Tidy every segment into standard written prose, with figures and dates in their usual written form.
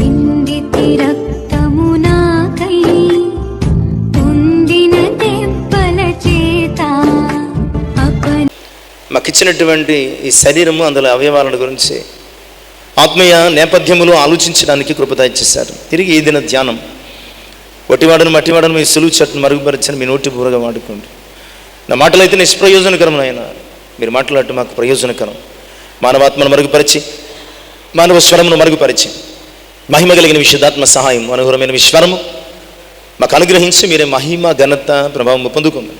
చిందితి రక్తము నాకై పొందిన దెబ్బల చేత మాకిచ్చినటువంటి ఈ శరీరము, అందులో అవయవాలను గురించి ఆత్మీయ నేపథ్యములో ఆలోచించడానికి కృప దయచేశారు. తిరిగి ఈ దిన ధ్యానం ఒట్టివాడను మట్టివాడను మీ సులువు చెట్టును మరుగుపరచని మీ నోటి బూరగా వాడుకోండి. నా మాటలైతే నిష్ప్రయోజనకరం, ఆయన మీరు మాట్లాడటం మాకు ప్రయోజనకరం. మానవాత్మను మరుగుపరిచి, మానవ స్వరమును మరుగుపరిచి, మహిమ కలిగిన విశుద్ధాత్మ సహాయం, మనోహరమైన విశ్వరము మాకు అనుగ్రహించి మీరే మహిమ ఘనత ప్రభావం పొందుకుందాం.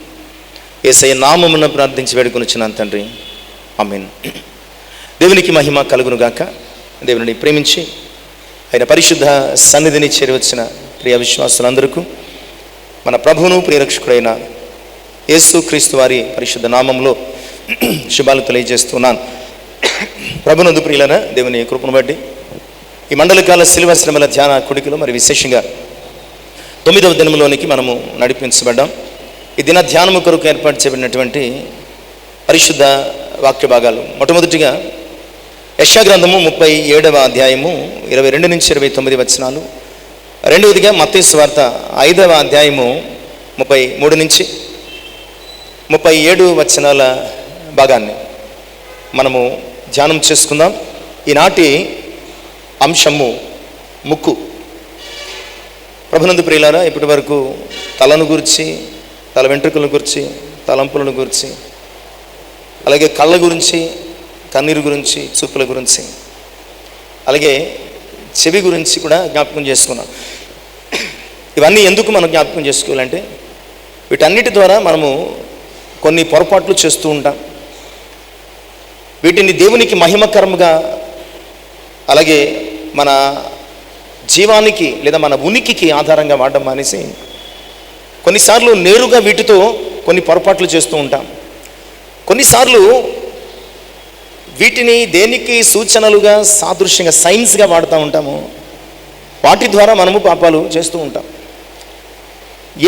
యేసయ్య నామమున ప్రార్థించి వేడుకొనిచున్నాను తండ్రి, ఆమేన్. దేవునికి మహిమ కలుగును గాక. దేవుని ప్రేమించి ఆయన పరిశుద్ధ సన్నిధిని చేరవచ్చిన ప్రియ విశ్వాసులందరికీ మన ప్రభువును ప్రియరక్షకుడైన యేసు క్రీస్తు వారి పరిశుద్ధ నామంలో శుభాలు తెలియజేస్తున్నాను. ప్రభునందు ప్రియులైన దేవుని కృపను బట్టి ఈ మండలకాల శిలువ శ్రమల ధ్యాన కుడికలో మరి విశేషంగా 9వ దినంలోనికి మనము నడిపించబడ్డాం. ఈ దిన ధ్యానము కొరకు ఏర్పాటు చేయబడినటువంటి పరిశుద్ధ వాక్య భాగాలు, మొట్టమొదటిగా యెషయా గ్రంథము 37వ అధ్యాయము 22 నుంచి 29 వచనాలు. రెండవదిగా మత్తయి సువార్త 5వ అధ్యాయము 33 నుంచి 37 వచనాల భాగాన్ని మనము ధ్యానం చేసుకుందాం. ఈనాటి అంశము ముక్కు. ప్రభునందు ప్రియులారా, ఇప్పటి వరకు తలను గురించి, తల వెంట్రుకలను గురించి, తలంపులను గురించి, అలాగే కళ్ళ గురించి, కన్నీరు గురించి, చూపుల గురించి, అలాగే చెవి గురించి కూడా జ్ఞాపకం చేసుకున్నాం. ఇవన్నీ ఎందుకు మనం జ్ఞాపకం చేసుకోవాలంటే వీటన్నిటి ద్వారా మనము కొన్ని పొరపాట్లు చేస్తూ ఉంటాం. వీటిని దేవునికి మహిమకరముగా, అలాగే మన జీవానికి లేదా మన ఉనికికి ఆధారంగా వాడడం మానేసి కొన్నిసార్లు నేరుగా వీటితో కొన్ని పొరపాట్లు చేస్తూ ఉంటాం. కొన్నిసార్లు వీటిని దేనికి సూచనలుగా, సాదృశ్యంగా, సైన్స్గా వాడుతూ ఉంటాము. వాటి ద్వారా మనము పాపాలు చేస్తూ ఉంటాం.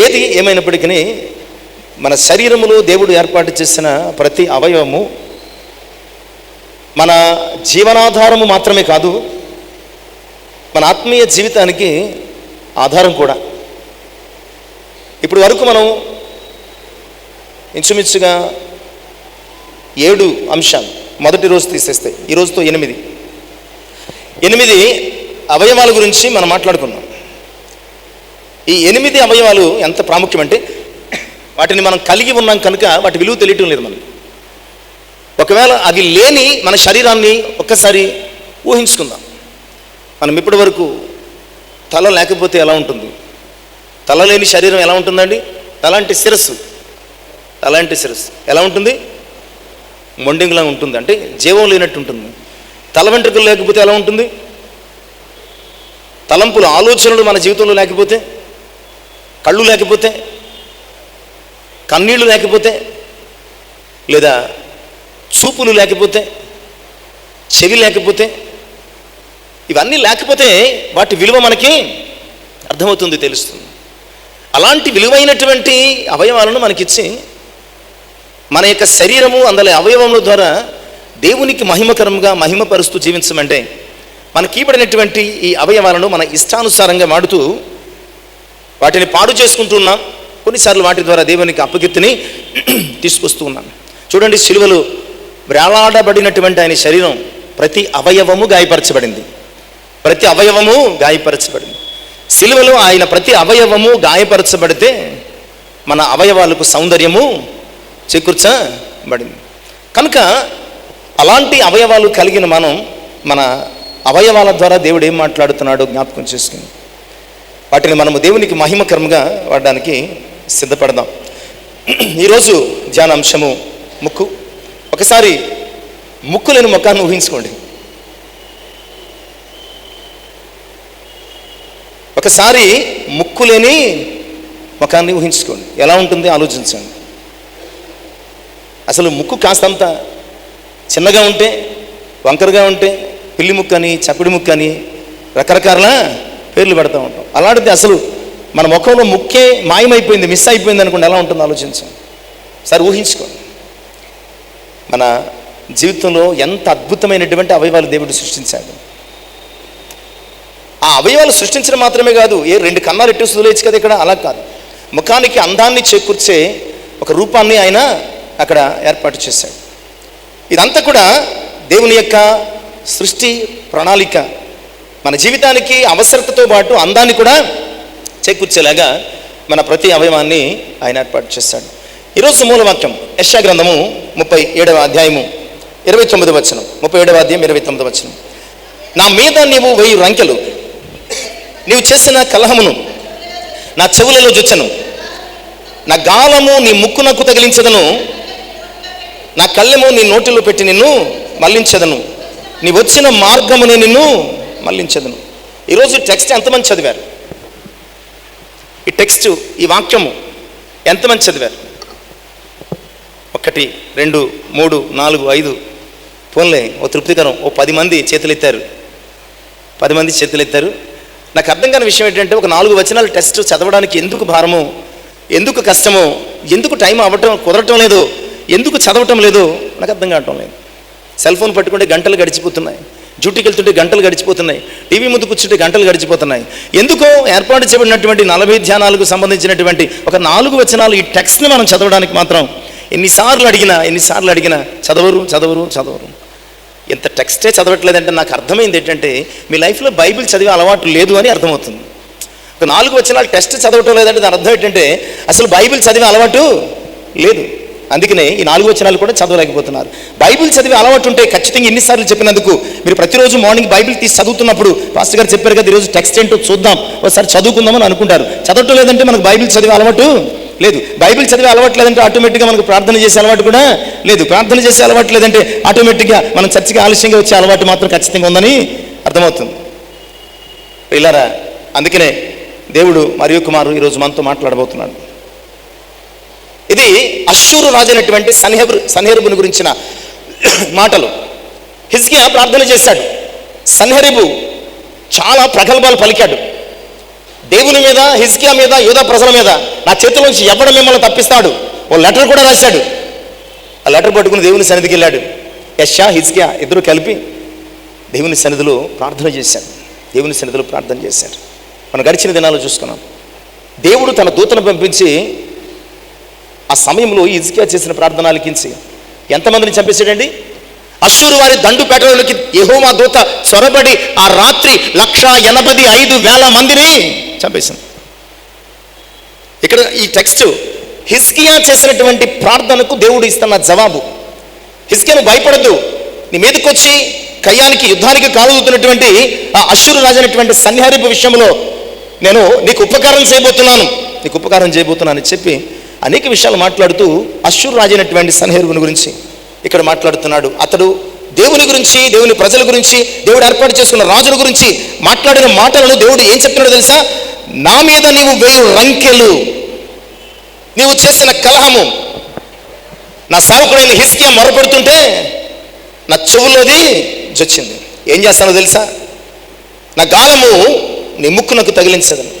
ఏది ఏమైనప్పటికీ మన శరీరములో దేవుడు ఏర్పాటు చేసిన ప్రతి అవయవము మన జీవనాధారము మాత్రమే కాదు, మన ఆత్మీయ జీవితానికి ఆధారం కూడా. ఇప్పుడు వరకు మనం ఇంచుమించుగా 7 అంశాలు, మొదటి రోజు తీసేస్తే ఈ రోజుతో 8 అవయవాల గురించి మనం మాట్లాడుకున్నాం. ఈ 8 అవయవాలు ఎంత ప్రాముఖ్యమంటే వాటిని మనం కలిగి ఉన్నాం కనుక వాటి విలువ తెలియటం లేదు మనకి. ఒకవేళ అవి లేని మన శరీరాన్ని ఒక్కసారి ఊహించుకుందాం. మనం ఇప్పటి వరకు తల లేకపోతే ఎలా ఉంటుంది? తల లేని శరీరం ఎలా ఉంటుందండి? తలాంటి శిరస్సు ఎలా ఉంటుంది? మొండింగ్లా ఉంటుంది, అంటే జీవం లేనట్టు ఉంటుంది. తల వెంట్రుకలు లేకపోతే ఎలా ఉంటుంది? తలంపులు, ఆలోచనలు మన జీవితంలో లేకపోతే, కళ్ళు లేకపోతే, కన్నీళ్లు లేకపోతే, లేదా చూపులు లేకపోతే, చెవి లేకపోతే, ఇవన్నీ లేకపోతే వాటి విలువ మనకి అర్థమవుతుంది, తెలుస్తుంది. అలాంటి విలువైనటువంటి అవయవాలను మనకిచ్చి మన యొక్క శరీరము, అందులో అవయవముల ద్వారా దేవునికి మహిమకరంగా మహిమపరుస్తూ జీవించమంటే మనకి ఇవ్వబడినటువంటి ఈ అవయవాలను మన ఇష్టానుసారంగా వాడుతూ వాటిని పాడు చేసుకుంటున్నాం. కొన్నిసార్లు వాటి ద్వారా దేవునికి అపకీర్తిని తీసుకొస్తూ ఉన్నాం. చూడండి, సిలువలో వేలాడబడినటువంటి ఆయన శరీరం ప్రతి అవయవము గాయపరచబడింది. సిలువలో ఆయన ప్రతి అవయవము గాయపరచబడితే మన అవయవాలకు సౌందర్యము చేకూర్చబడింది. కనుక అలాంటి అవయవాలు కలిగిన మనం మన అవయవాల ద్వారా దేవుడు ఏం మాట్లాడుతున్నాడో జ్ఞాపకం చేసుకుని వాటిని మనము దేవునికి మహిమకరంగా వాడడానికి సిద్ధపడదాం. ఈరోజు ధ్యానాంశము ముక్కు. ఒకసారి ముక్కు లేని ముఖాన్ని ఊహించుకోండి. ఒకసారి ముక్కు లేని ముఖాన్ని ఊహించుకోండి. ఎలా ఉంటుంది ఆలోచించండి. అసలు ముక్కు కాస్తంత చిన్నగా ఉంటే, వంకరగా ఉంటే పిల్లి ముక్కు అని, చప్పిడి ముక్కు అని రకరకాల పేర్లు పెడతా ఉంటాం. అలాంటిది అసలు మన ముఖంలో ముక్కే మాయమైపోయింది, మిస్ అయిపోయింది అనుకోండి, ఎలా ఉంటుందో ఆలోచించండి. సరే ఊహించుకోండి. మన జీవితంలో ఎంత అద్భుతమైనటువంటి అవయవాలు దేవుడు సృష్టించాడు. ఆ అవయవాలు సృష్టించడం మాత్రమే కాదు, ఏ 2 కన్నాలు ఎట్టు వదిలేచ్చు కదా ఇక్కడ, అలా కాదు. ముఖానికి అందాన్ని చేకూర్చే ఒక రూపాన్ని ఆయన అక్కడ ఏర్పాటు చేశాడు. ఇదంతా కూడా దేవుని యొక్క సృష్టి ప్రణాళిక. మన జీవితానికి అవసరతతో పాటు అందాన్ని కూడా చేకూర్చేలాగా మన ప్రతి అవయవాన్ని ఆయన ఏర్పాటు చేశాడు. ఈరోజు మూలవాక్యం యెషయా గ్రంథము 37వ అధ్యాయము 29వ వచనం. 37వ అధ్యాయం 29వ వచనం. నా మీద నీవు 1000 రంకెలు, నీవు చేసిన కలహమును నా చెవులలో జొచ్చెను, నా గాలము నీ ముక్కునకు తగిలించదను, నా కళ్ళెము నీ నోటిలో పెట్టి నిన్ను మళ్లించదను, నీ వచ్చిన మార్గమునే నిన్ను మళ్లించదను. ఈరోజు టెక్స్ట్ ఎంతమంది చదివారు? ఈ టెక్స్ట్, ఈ వాక్యము ఎంతమంది చదివారు? 1 2 3 4 5 పోన్లే, ఓ తృప్తికరం, ఓ 10 మంది చేతులు ఎత్తారు. 10 మంది చేతులు ఎత్తారు. నాకు అర్థం కాని విషయం ఏంటంటే, ఒక 4 వచనాలు టెస్ట్ చదవడానికి ఎందుకు భారము, ఎందుకు కష్టమో, ఎందుకు టైం కుదరటం లేదో, ఎందుకు చదవటం లేదో నాకు అర్థం కావటం లేదు. సెల్ ఫోన్ పట్టుకుంటే గంటలు గడిచిపోతున్నాయి, డ్యూటీకి వెళ్తుంటే గంటలు గడిచిపోతున్నాయి, టీవీ ముందు కూర్చుంటే గంటలు గడిచిపోతున్నాయి. ఎందుకో ఏర్పాటు చేయబడినటువంటి 40 ధ్యానాలకు సంబంధించినటువంటి ఒక 4 వచనాలు ఈ టెక్స్ట్ని మనం చదవడానికి మాత్రం ఎన్నిసార్లు అడిగినా చదవరు. ఎంత టెక్స్టే చదవట్లేదంటే నాకు అర్థమైంది ఏంటంటే, మీ లైఫ్లో బైబిల్ చదివే అలవాటు లేదు అని అర్థమవుతుంది. ఒక 4 వచనాలు టెస్ట్ చదవటం లేదంటే దాని అర్థం ఏంటంటే అసలు బైబిల్ చదివే అలవాటు లేదు. అందుకనే ఈ 4 వచనాలు కూడా చదవలేకపోతున్నారు. బైబిల్ చదివే అలవాటు ఉంటే ఖచ్చితంగా ఎన్నిసార్లు చెప్పినందుకు మీరు ప్రతిరోజు మార్నింగ్ బైబిల్ తీసి చదువుతున్నప్పుడు పాస్టర్ గారు చెప్పారు కదా, ఈరోజు టెక్స్ట్ ఏంటో చూద్దాం, ఒకసారి చదువుకుందామని అనుకుంటారు. చదవటం లేదంటే మనకు బైబిల్ చదివే అలవాటు లేదు. బైబిల్ చదివే అలవాటు లేదంటే ఆటోమేటిక్గా మనకు ప్రార్థన చేసే అలవాటు కూడా లేదు. ప్రార్థన చేసే అలవాటు లేదంటే ఆటోమేటిక్గా మనం చర్చికి ఆలస్యంగా వచ్చే అలవాటు మాత్రం ఖచ్చితంగా ఉందని అర్థమవుతుంది. పిల్లరా, అందుకనే దేవుడు మరియు కుమారు ఈరోజు మనతో మాట్లాడబోతున్నాడు. ఇది అష్షూరు రాజు అయినటువంటి సన్హెరీబుని గురించిన మాటలు. హిజ్కియా ప్రార్థన చేశాడు. సన్హెరీబు చాలా ప్రగల్భాలు పలికాడు దేవుని మీద, హిజ్కియా మీద, యూదా ప్రజల మీద. నా చేతిలోంచి ఎవడు మిమ్మల్ని తప్పిస్తాడు? ఓ లెటర్ కూడా రాశాడు. ఆ లెటర్ పట్టుకుని దేవుని సన్నిధికి వెళ్ళాడు. యెషయా, హిజ్కియా ఇద్దరు కలిపి దేవుని సన్నిధిలో ప్రార్థన చేశారు. మనం గడిచిన దినాల్లో చూసుకున్నాం. దేవుడు తన దూతను పంపించి ఆ సమయంలో హిజ్కియా చేసిన ప్రార్థన ఆలకించి ఎంతమందిని చంపేశాడండి? అష్షూరు వారి దండుపేటలోకి యెహోవా దూత చొరబడి ఆ రాత్రి 185,000 మందిని చంపేశాడు. ఇక్కడ ఈ టెక్స్ట్ హిజ్కియా చేసినటువంటి ప్రార్థనకు దేవుడు ఇస్తున్న జవాబు. హిజ్కియాను భయపడద్దు, నీ మీదకి వచ్చి కయ్యానికి యుద్ధానికి కాలుతున్నటువంటి ఆ అష్షూరు రాజు అయినటువంటి సన్హెరీబు విషయంలో నేను నీకు ఉపకారం చేయబోతున్నాను అని చెప్పి అనేక విషయాలు మాట్లాడుతూ అష్షూరు రాజు అయినటువంటి సన్హెరీబుని గురించి ఇక్కడ మాట్లాడుతున్నాడు. అతడు దేవుని గురించి, దేవుని ప్రజల గురించి, దేవుడు ఏర్పాటు చేసుకున్న రాజుల గురించి మాట్లాడిన మాటలను దేవుడు ఏం చెప్తున్నాడో తెలుసా? నా మీద నీవు 1000 రంకెలు, నీవు చేసిన కలహము, నా సేవకుడైన హిజ్కియా మొరపెడుతుంటే నా చెవులోది జొచ్చింది. ఏం చేస్తానో తెలుసా? నా గాలము నీ ముక్కునకు తగిలించదను,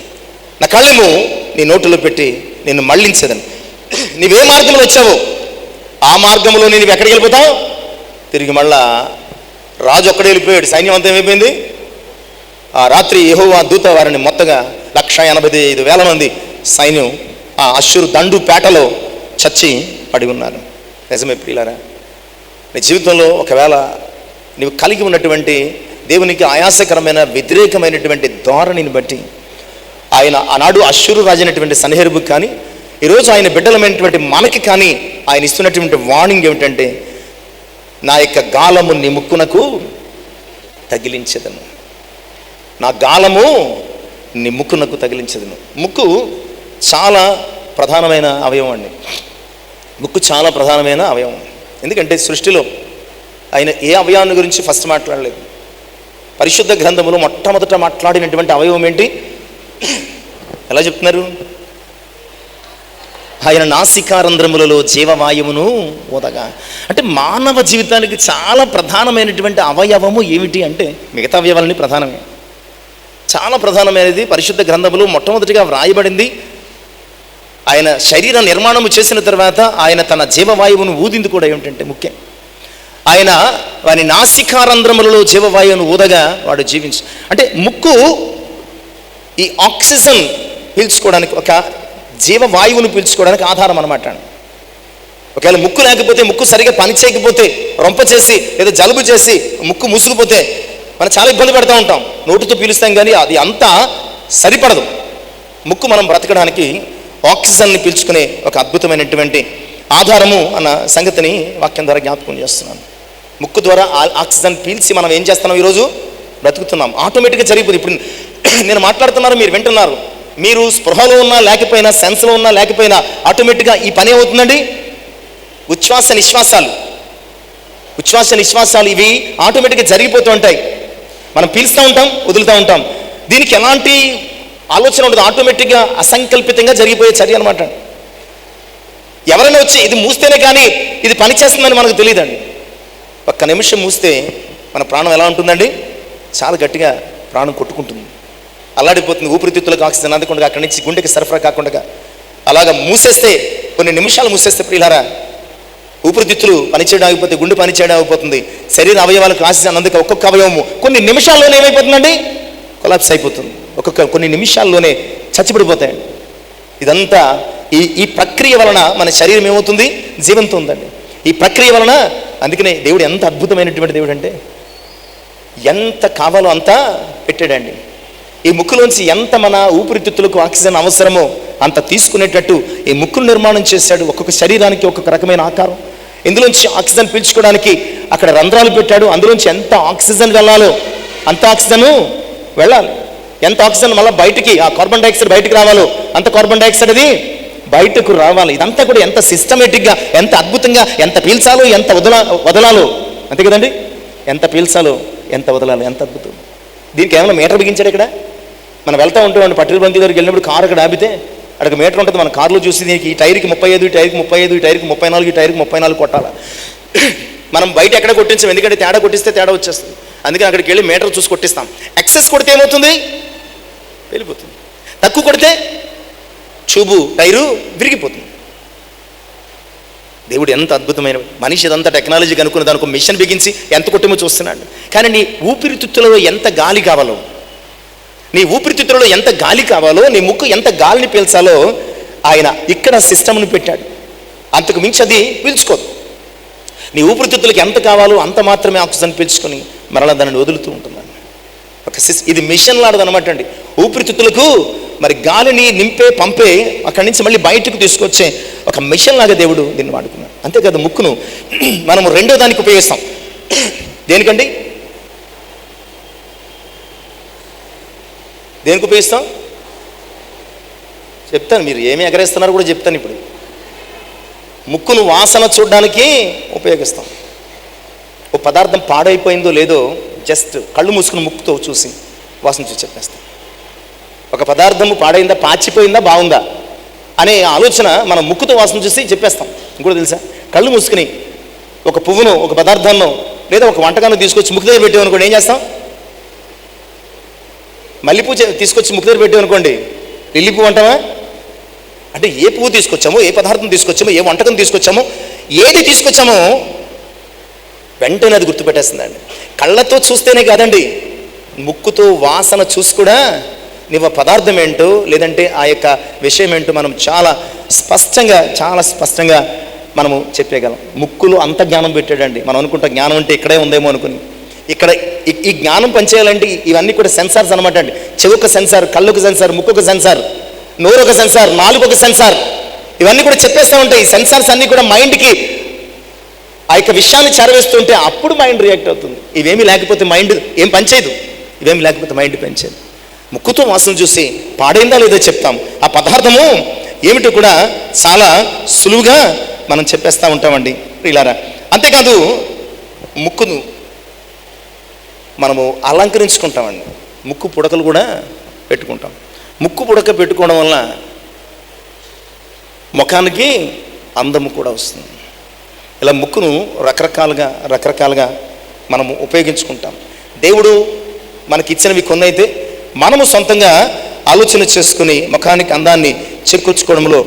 నా కళ్ళెము నీ నోటిలో పెట్టి నిన్ను మళ్లించదను. నీవే మార్గంలో వచ్చావో ఆ మార్గంలో నేను ఎక్కడికి వెళ్ళిపోతావు? తిరిగి మళ్ళా రాజు ఒక్కడే వెళ్ళిపోయాడు. సైన్యం అంతా ఏమైపోయింది? ఆ రాత్రి యెహోవా దూత వారిని మొత్తగా 185,000 మంది సైన్యం ఆ అష్షూరు దండు పేటలో చచ్చి పడి ఉన్నారు. నిజమే ప్రియులారా, నీ జీవితంలో ఒకవేళ నీవు కలిగి ఉన్నటువంటి దేవునికి ఆయాసకరమైన వ్యతిరేకమైనటువంటి ధోరణిని బట్టి ఆయన ఆనాడు అష్షూరు రాజైనటువంటి సన్హెరీబు కానీ ఈరోజు ఆయన బిడ్డలమైనటువంటి మనకి కానీ ఆయన ఇస్తున్నటువంటి వార్నింగ్ ఏమిటంటే, నా యొక్క గాలము నీ ముక్కునకు తగిలించదను, నా గాలము నీ ముక్కునకు తగిలించదను. ముక్కు చాలా ప్రధానమైన అవయవం అండి. ముక్కు చాలా ప్రధానమైన అవయవం. ఎందుకంటే సృష్టిలో ఆయన ఏ అవయవాన్ని గురించి ఫస్ట్ మాట్లాడలేదు. పరిశుద్ధ గ్రంథములో మొట్టమొదట మాట్లాడినటువంటి అవయవం ఏంటి? ఎలా చెప్తున్నారు? ఆయన నాసికారంధ్రములలో జీవవాయువును ఊదగా. అంటే మానవ జీవితానికి చాలా ప్రధానమైనటువంటి అవయవము ఏమిటి అంటే, మిగతా అవయవాలని ప్రధానమే, చాలా ప్రధానమైనది పరిశుద్ధ గ్రంథములో మొట్టమొదటిగా వ్రాయబడింది. ఆయన శరీర నిర్మాణము చేసిన తర్వాత ఆయన తన జీవవాయువును ఊదింది కూడా ఏమిటంటే ముఖ్యం. ఆయన వారి నాసికారంధ్రములలో జీవవాయువును ఊదగా వాడు జీవించు. అంటే ముక్కు ఈ ఆక్సిజన్ పీల్చుకోవడానికి, ఒక జీవవాయువును పీల్చుకోవడానికి ఆధారం అనమాట. ఒకవేళ ముక్కు లేకపోతే, ముక్కు సరిగా పని చేయకపోతే, రొంప చేసి లేదా జలుబు చేసి ముక్కు మూసుకుపోతే మనం చాలా ఇబ్బంది పడుతూ ఉంటాం. నోటుతో పీలుస్తాం కానీ అది అంతా సరిపడదు. ముక్కు మనం బ్రతకడానికి ఆక్సిజన్ని పీల్చుకునే ఒక అద్భుతమైనటువంటి ఆధారము అన్న సంగతిని వాక్యం ద్వారా జ్ఞాపకం చేస్తున్నాను. ముక్కు ద్వారా ఆక్సిజన్ పీల్చి మనం ఏం చేస్తున్నాం, ఈరోజు బ్రతుకుతున్నాం. ఆటోమేటిక్గా జరిగిపోతుంది. ఇప్పుడు నేను మాట్లాడుతున్నారు, మీరు వింటున్నారు. మీరు స్పృహలో ఉన్నా లేకపోయినా, సెన్స్లో ఉన్నా లేకపోయినా ఆటోమేటిక్గా ఈ పని ఏమవుతుందండి, ఉచ్ఛ్వాస నిశ్వాసాలు ఇవి ఆటోమేటిక్గా జరిగిపోతూ ఉంటాయి. మనం పీలుస్తూ ఉంటాం, వదులుతూ ఉంటాం. దీనికి ఎలాంటి ఆలోచన ఉండదు, ఆటోమేటిక్గా అసంకల్పితంగా జరిగిపోయే చర్య అనమాట. ఎవరైనా వచ్చి ఇది మూస్తేనే కానీ ఇది పని చేస్తుందని మనకు తెలియదండి. ఒక్క నిమిషం మూస్తే మన ప్రాణం ఎలా ఉంటుందండి, చాలా గట్టిగా ప్రాణం కొట్టుకుంటుంది, అల్లాడిపోతుంది. ఊపిరితిత్తులకు ఆక్సిజన్ అందకుండా అక్కడి నుంచి గుండెకి సరఫరా కాకుండా అలాగా మూసేస్తే, కొన్ని నిమిషాలు మూసేస్తే ప్రియులారా, ఊపిరితిత్తులు పనిచేయడం ఆగిపోతే గుండె పనిచేయడం అయిపోతుంది. శరీర అవయవాలకు ఆక్సిజన్ అందుకే ఒక్కొక్క అవయవము కొన్ని నిమిషాల్లోనే ఏమైపోతుందండి, కొలాప్స్ అయిపోతుంది. కొన్ని నిమిషాల్లోనే చచ్చిపడిపోతాయండి. ఇదంతా ఈ ప్రక్రియ వలన మన శరీరం ఏమవుతుంది, జీవంతో ఉందండి. ఈ ప్రక్రియ వలన, అందుకనే దేవుడు ఎంత అద్భుతమైనటువంటి దేవుడు అంటే, ఎంత కావాలో అంత పెట్టాడండి. ఈ ముక్కులోంచి ఎంత మన ఊపిరితిత్తులకు ఆక్సిజన్ అవసరమో అంత తీసుకునేటట్టు ఈ ముక్కులు నిర్మాణం చేశాడు. ఒక్కొక్క శరీరానికి ఒక్కొక్క రకమైన ఆకారం. ఇందులోంచి ఆక్సిజన్ పీల్చుకోవడానికి అక్కడ రంధ్రాలు పెట్టాడు. అందులోంచి ఎంత ఆక్సిజన్ వెళ్ళాలో అంత ఆక్సిజన్ వెళ్ళాలి. ఎంత ఆక్సిజన్ మళ్ళీ బయటికి, ఆ కార్బన్ డైఆక్సైడ్ బయటికి రావాలో అంత కార్బన్ డైఆక్సైడ్ అది బయటకు రావాలి. ఇదంతా కూడా ఎంత సిస్టమేటిక్గా, ఎంత అద్భుతంగా, ఎంత పీల్చాలో ఎంత వదలాలో, అంతే కదండి, ఎంత పీల్చాలో ఎంత వదలాలో, ఎంత అద్భుతం. దీనికి ఏమైనా మీటర్ బిగించాడు ఇక్కడ. మనం వెళ్తూ ఉంటాం, పట్టిల బంతి దగ్గరికి వెళ్ళినప్పుడు కారు అక్కడ ఆపితే అక్కడ మీటర్ ఉంటుంది. మన కారులో చూసి దీనికి ఈ టైర్కి 35, ఈ టైర్కి 35, ఈ టైర్కి 34, ఈ టైర్కి 34 కొట్టాలి. మనం బయట ఎక్కడ కొట్టించాం, ఎందుకంటే తేడా కొట్టిస్తే తేడా వచ్చేస్తుంది. అందుకని అక్కడికి వెళ్ళి మీటర్ చూసి కొట్టిస్తాం. ఎక్సెస్ కొడితే ఏమవుతుంది, వెళ్ళిపోతుంది. తక్కువ కొడితే ట్యూబు, టైరు విరిగిపోతుంది. దేవుడు ఎంత అద్భుతమైన మనిషి. ఇదంతా టెక్నాలజీ కనుక్కున్న దానికి ఒక మిషన్ బిగించి ఎంత కొట్టేమో చూస్తున్నాడు. కానీ నీ ఊపిరితిత్తులలో ఎంత గాలి కావాలో, నీ ఊపిరితిత్తులలో ఎంత గాలి కావాలో, నీ ముక్కు ఎంత గాలిని పీల్చాలో ఆయన ఇక్కడ సిస్టమ్ని పెట్టాడు. అంతకు మించి అది పీల్చుకోదు. నీ ఊపిరితిత్తులకు ఎంత కావాలో అంత మాత్రమే ఆక్సిజన్ పీల్చుకొని మరలా దానిని వదులుతూ ఉంటున్నాను. ఇది మిషన్ లాంటిది అనమాట అండి. ఊపిరితిత్తులకు మరి గాలిని నింపే, పంపే, అక్కడి నుంచి మళ్ళీ బయటకు తీసుకొచ్చే ఒక మిషన్ లాగా దేవుడు దీన్ని వాడుకున్నాడు. అంతేకాదు, ముక్కును మనము రెండో దానికి ఉపయోగిస్తాం. దేనికండి, దేనికి ఉపయోగిస్తాం చెప్తాను. మీరు ఏమి ఎగరేస్తున్నారో కూడా చెప్తాను. ఇప్పుడు ముక్కును వాసన చూడడానికి ఉపయోగిస్తాం. ఓ పదార్థం పాడైపోయిందో లేదో జస్ట్ కళ్ళు మూసుకుని ముక్కుతో చూసి వాసన చూసి చెప్పేస్తాం. ఒక పదార్థము పాడైందా, పాచిపోయిందా, బాగుందా అనే ఆలోచన మనం ముక్కుతో వాసన చూసి చెప్పేస్తాం. ఇంకోటి తెలుసా, కళ్ళు మూసుకుని ఒక పువ్వును, ఒక పదార్థాన్ని లేదా ఒక వంటకాన్ని తీసుకొచ్చి ముక్కు దగ్గర పెట్టామనుకోండి, ఏం చేస్తాం, మల్లెపూ తీసుకొచ్చి ముక్కు దగ్గర పెట్టామనుకోండి, లిల్లీ పువ్వు అంటామా? అంటే ఏ పువ్వు తీసుకొచ్చామో, ఏ పదార్థం తీసుకొచ్చామో, ఏ వంటకం తీసుకొచ్చామో, ఏది తీసుకొచ్చామో వెంటనే అది గుర్తుపెట్టేస్తుందండి. కళ్ళతో చూస్తేనే కాదండి, ముక్కుతో వాసన చూసి కూడా నువ్వు పదార్థం ఏంటో లేదంటే ఆ యొక్క విషయం ఏంటో మనం చాలా స్పష్టంగా మనము చెప్పేయగలం. ముక్కులో అంత జ్ఞానం పెట్టాడండి. మనం అనుకుంటాం జ్ఞానం అంటే ఇక్కడే ఉందేమో అనుకుని. ఇక్కడ ఈ జ్ఞానం పనిచేయాలంటే ఇవన్నీ కూడా సెన్సార్స్ అనమాట అండి. చెవి ఒక సెన్సార్, కళ్ళు ఒక సెన్సార్, ముక్కు ఒక సెన్సార్, నోరు ఒక సెన్సార్, నాలుగు ఒక సెన్సార్. ఇవన్నీ కూడా చెప్పేస్తూ ఉంటాయి. ఈ సెన్సార్స్ అన్నీ కూడా మైండ్కి ఆ యొక్క విషయాన్ని చేరవేస్తుంటే అప్పుడు మైండ్ రియాక్ట్ అవుతుంది. ఇవేమీ లేకపోతే మైండ్ ఏం పనిచేయదు. ఇవేమి లేకపోతే మైండ్ పనిచేయదు. ముక్కుతో వాసన చూసి పాడైందా లేదో చెప్తాం. ఆ పదార్థము ఏమిటో కూడా చాలా సులువుగా మనం చెప్పేస్తూ ఉంటామండి ఇలారా. అంతేకాదు, ముక్కును మనము అలంకరించుకుంటామండి. ముక్కు పుడకలు కూడా పెట్టుకుంటాం. ముక్కు పుడక పెట్టుకోవడం వల్ల ముఖానికి అందము కూడా వస్తుంది. ఇలా ముక్కును రకరకాలుగా మనము ఉపయోగించుకుంటాం. దేవుడు మనకి ఇచ్చినవి కొన్ని అయితే మనము సొంతంగా ఆలోచన చేసుకుని ముఖానికి అందాన్ని చేకూర్చుకోవడంలో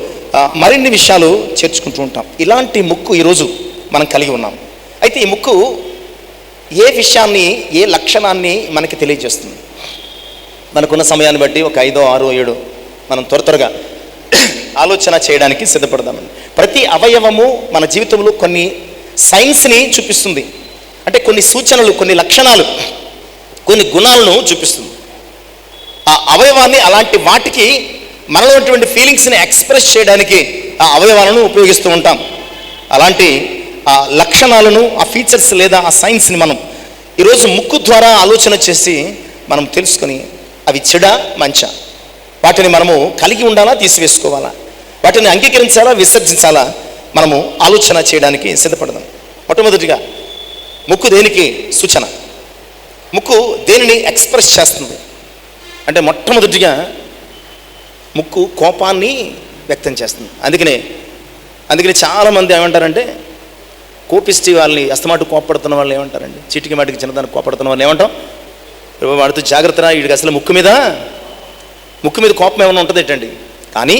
మరిన్ని విషయాలు చేర్చుకుంటూ ఉంటాం. ఇలాంటి ముక్కు ఈరోజు మనం కలిగి ఉన్నాం. అయితే అయితే ఈ ముక్కు ఏ విషయాన్ని, ఏ లక్షణాన్ని మనకి తెలియజేస్తుంది? మనకున్న సమయాన్ని బట్టి ఒక 5, 6, 7 మనం త్వరగా ఆలోచన చేయడానికి సిద్ధపడదామండి. ప్రతి అవయవము మన జీవితంలో కొన్ని సైన్స్ని చూపిస్తుంది, అంటే కొన్ని సూచనలు, కొన్ని లక్షణాలు, కొన్ని గుణాలను చూపిస్తుంది. ఆ అవయవాన్ని, అలాంటి వాటికి మనలో ఉన్నటువంటి ఫీలింగ్స్ని ఎక్స్ప్రెస్ చేయడానికి ఆ అవయవాలను ఉపయోగిస్తూ ఉంటాం. అలాంటి ఆ లక్షణాలను, ఆ ఫీచర్స్ లేదా ఆ సైన్స్ని మనం ఈరోజు ముక్కు ద్వారా ఆలోచన చేసి మనం తెలుసుకొని అవి చెడా మంచా, వాటిని మనము కలిగి ఉండాలా, తీసివేసుకోవాలా, వాటిని అంగీకరించాలా, విసర్జించాలా, మనము ఆలోచన చేయడానికి సిద్ధపడదాం. మొట్టమొదటిగా ముక్కు దేనికి సూచన? ముక్కు దేనిని ఎక్స్ప్రెస్ చేస్తుంది అంటే మొట్టమొదటిగా ముక్కు కోపాన్ని వ్యక్తం చేస్తుంది. అందుకనే చాలామంది ఏమంటారంటే, కోపిష్టి వాళ్ళని, అస్తమాటు కోపడుతున్న వాళ్ళు ఏమంటారండి, చీటికి మాటికి చిన్నదానికి కోపడుతున్న వాళ్ళు ఏమంటాం, వాడితో జాగ్రత్త రా, వీడికి అసలు ముక్కు మీద కోపం ఏమైనా ఉంటుంది ఏంటండి. కానీ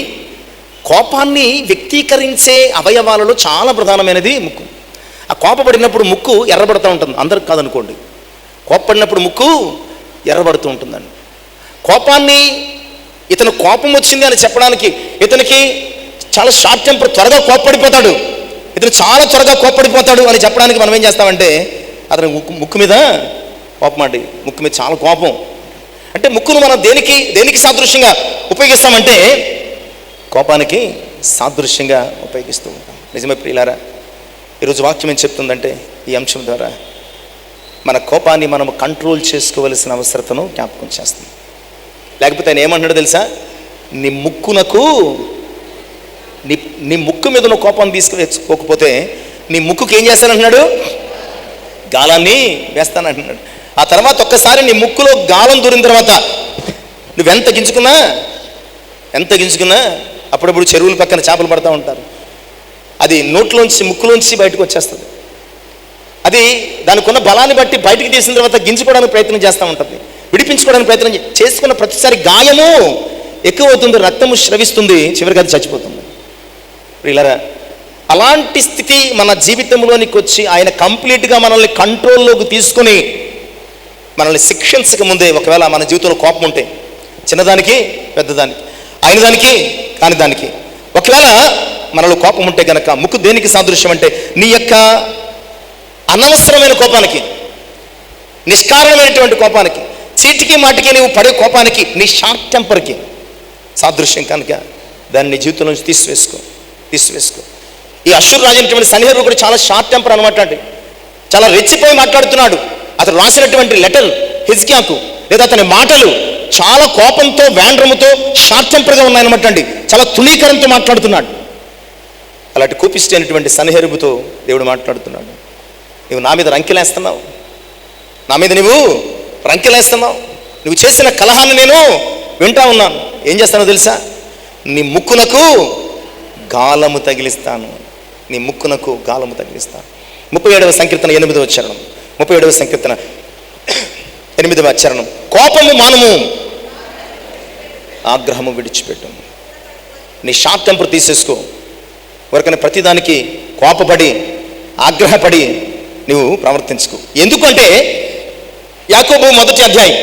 కోపాన్ని వ్యక్తీకరించే అవయవాలలో చాలా ప్రధానమైనది ముక్కు. ఆ కోపపడినప్పుడు ముక్కు ఎర్రబడుతూ ఉంటుంది. అందరికి కాదనుకోండి, కోపపడినప్పుడు ముక్కు ఎర్రబడుతూ ఉంటుందండి. కోపాన్ని, ఇతను కోపం వచ్చింది అని చెప్పడానికి, ఇతనికి చాలా షార్ట్ టెంపర్, త్వరగా కోపపడిపోతాడు, ఇతను చాలా త్వరగా కోపపడిపోతాడు అని చెప్పడానికి మనం ఏం చేస్తామంటే, అతను ముక్కు మీద కోపం అండి, ముక్కు మీద చాలా కోపం. అంటే ముక్కును మనం దేనికి సాదృశ్యంగా ఉపయోగిస్తామంటే కోపానికి సాదృశ్యంగా ఉపయోగిస్తూ ఉంటాం. నిజమే ప్రియులారా, ఈరోజు వాక్యం ఏం చెప్తుందంటే ఈ అంశం ద్వారా మన కోపాన్ని మనం కంట్రోల్ చేసుకోవలసిన అవసరతను జ్ఞాపకం చేస్తుంది. లేకపోతే ఆయన ఏమంటున్నాడో తెలుసా, నీ ముక్కు మీద ఉన్న కోపాన్ని తీసుకువెచ్చుకోకపోతే నీ ముక్కుకి ఏం చేస్తానంటున్నాడు, గాలాన్ని వేస్తానంటున్నాడు. ఆ తర్వాత ఒక్కసారి నీ ముక్కులో గాలం దూరిన తర్వాత నువ్వెంత గింజుకున్నా అప్పుడప్పుడు చెరువుల పక్కన చేపలు పడుతూ ఉంటారు, అది నోట్లోంచి, ముక్కులోంచి బయటకు వచ్చేస్తుంది. అది దానికి ఉన్న బలాన్ని బట్టి బయటికి తీసిన తర్వాత గింజుకోవడానికి ప్రయత్నం చేస్తూ ఉంటుంది, విడిపించుకోవడానికి ప్రయత్నం చేసుకున్న ప్రతిసారి గాయము ఎక్కువ అవుతుంది, రక్తము స్రవిస్తుంది, చివరికి అది చచ్చిపోతుంది. ప్రియులారా, అలాంటి స్థితి మన జీవితంలోనికి వచ్చి ఆయన కంప్లీట్గా మనల్ని కంట్రోల్లోకి తీసుకుని మనల్ని శిక్షించక ముందే, ఒకవేళ మన జీవితంలో కోపం ఉంటే, చిన్నదానికి పెద్దదానికి, అయిన దానికి కాని దానికి, ఒకవేళ మనలో కోపం ఉంటే కనుక ముక్కు దేనికి సాదృశ్యం అంటే నీ యొక్క అనవసరమైన కోపానికి, నిష్కారణమైనటువంటి కోపానికి, చీటికి మాటికి నీవు పడే కోపానికి, నీ షార్ట్ టెంపర్కి సాదృశ్యం కనుక దాన్ని నీ జీవితం నుంచి తీసివేసుకో. ఈ అష్షూరు రాజు అయినటువంటి సన్హెరీబు కూడా చాలా షార్ట్ టెంపర్ అనమాట అండి, చాలా రెచ్చిపోయి మాట్లాడుతున్నాడు. అతను రాసినటువంటి లెటర్ హిజ్కియాకు లేదా అతని మాటలు చాలా కోపంతో, వ్యాండ్రముతో, షార్ట్ టెంపర్గా ఉన్నాయన్నమాట అండి, చాలా తుణీకరంతో మాట్లాడుతున్నాడు. అలాంటి కోపిష్టి అయినటువంటి సన్హెరీబుతో దేవుడు మాట్లాడుతున్నాడు, నువ్వు నా మీద రంకెలేస్తున్నావు, నువ్వు చేసిన కలహాన్ని నేను వింటా ఉన్నాను. ఏం చేస్తానో తెలుసా, నీ ముక్కునకు గాలము తగిలిస్తాను. 37వ సంకీర్తన 8వ చరణం, 37వ సంకీర్తన 8వ చరణం, కోపము మానము, ఆగ్రహము విడిచిపెట్టు. నీ షార్ట్ టెంపర్ తీసేసుకో. ఎవరికైనా ప్రతిదానికి కోపపడి, ఆగ్రహపడి నువ్వు ప్రవర్తించుకో. ఎందుకంటే యాకోబు 1వ అధ్యాయం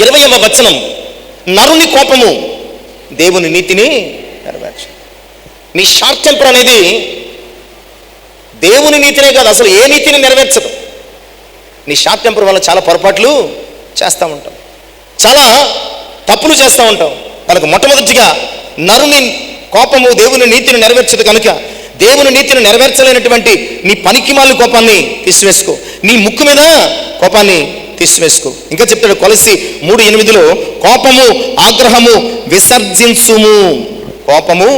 20వ వచనం, నరుని కోపము దేవుని నీతిని నెరవేర్చు. నీ షార్ట్ టెంపర్ అనేది దేవుని నీతినే కాదు, అసలు ఏ నీతిని నెరవేర్చదు. నీ షార్ట్ టెంపర్ వల్ల చాలా పొరపాట్లు చేస్తూ ఉంటాం, చాలా తప్పులు చేస్తూ ఉంటాం. కనుక మొట్టమొదటిగా నరుని కోపము దేవుని నీతిని నెరవేర్చదు కనుక దేవుని నీతిని నెరవేర్చలేనటువంటి నీ పనికిమాలిన కోపాన్ని తీసివేసుకో, నీ ముక్కు మీద కోపాన్ని తీసివేసుకో. ఇంకా చెప్తాడు కొలస్సీ 3:8, కోపము ఆగ్రహము విసర్జించుము, కోపము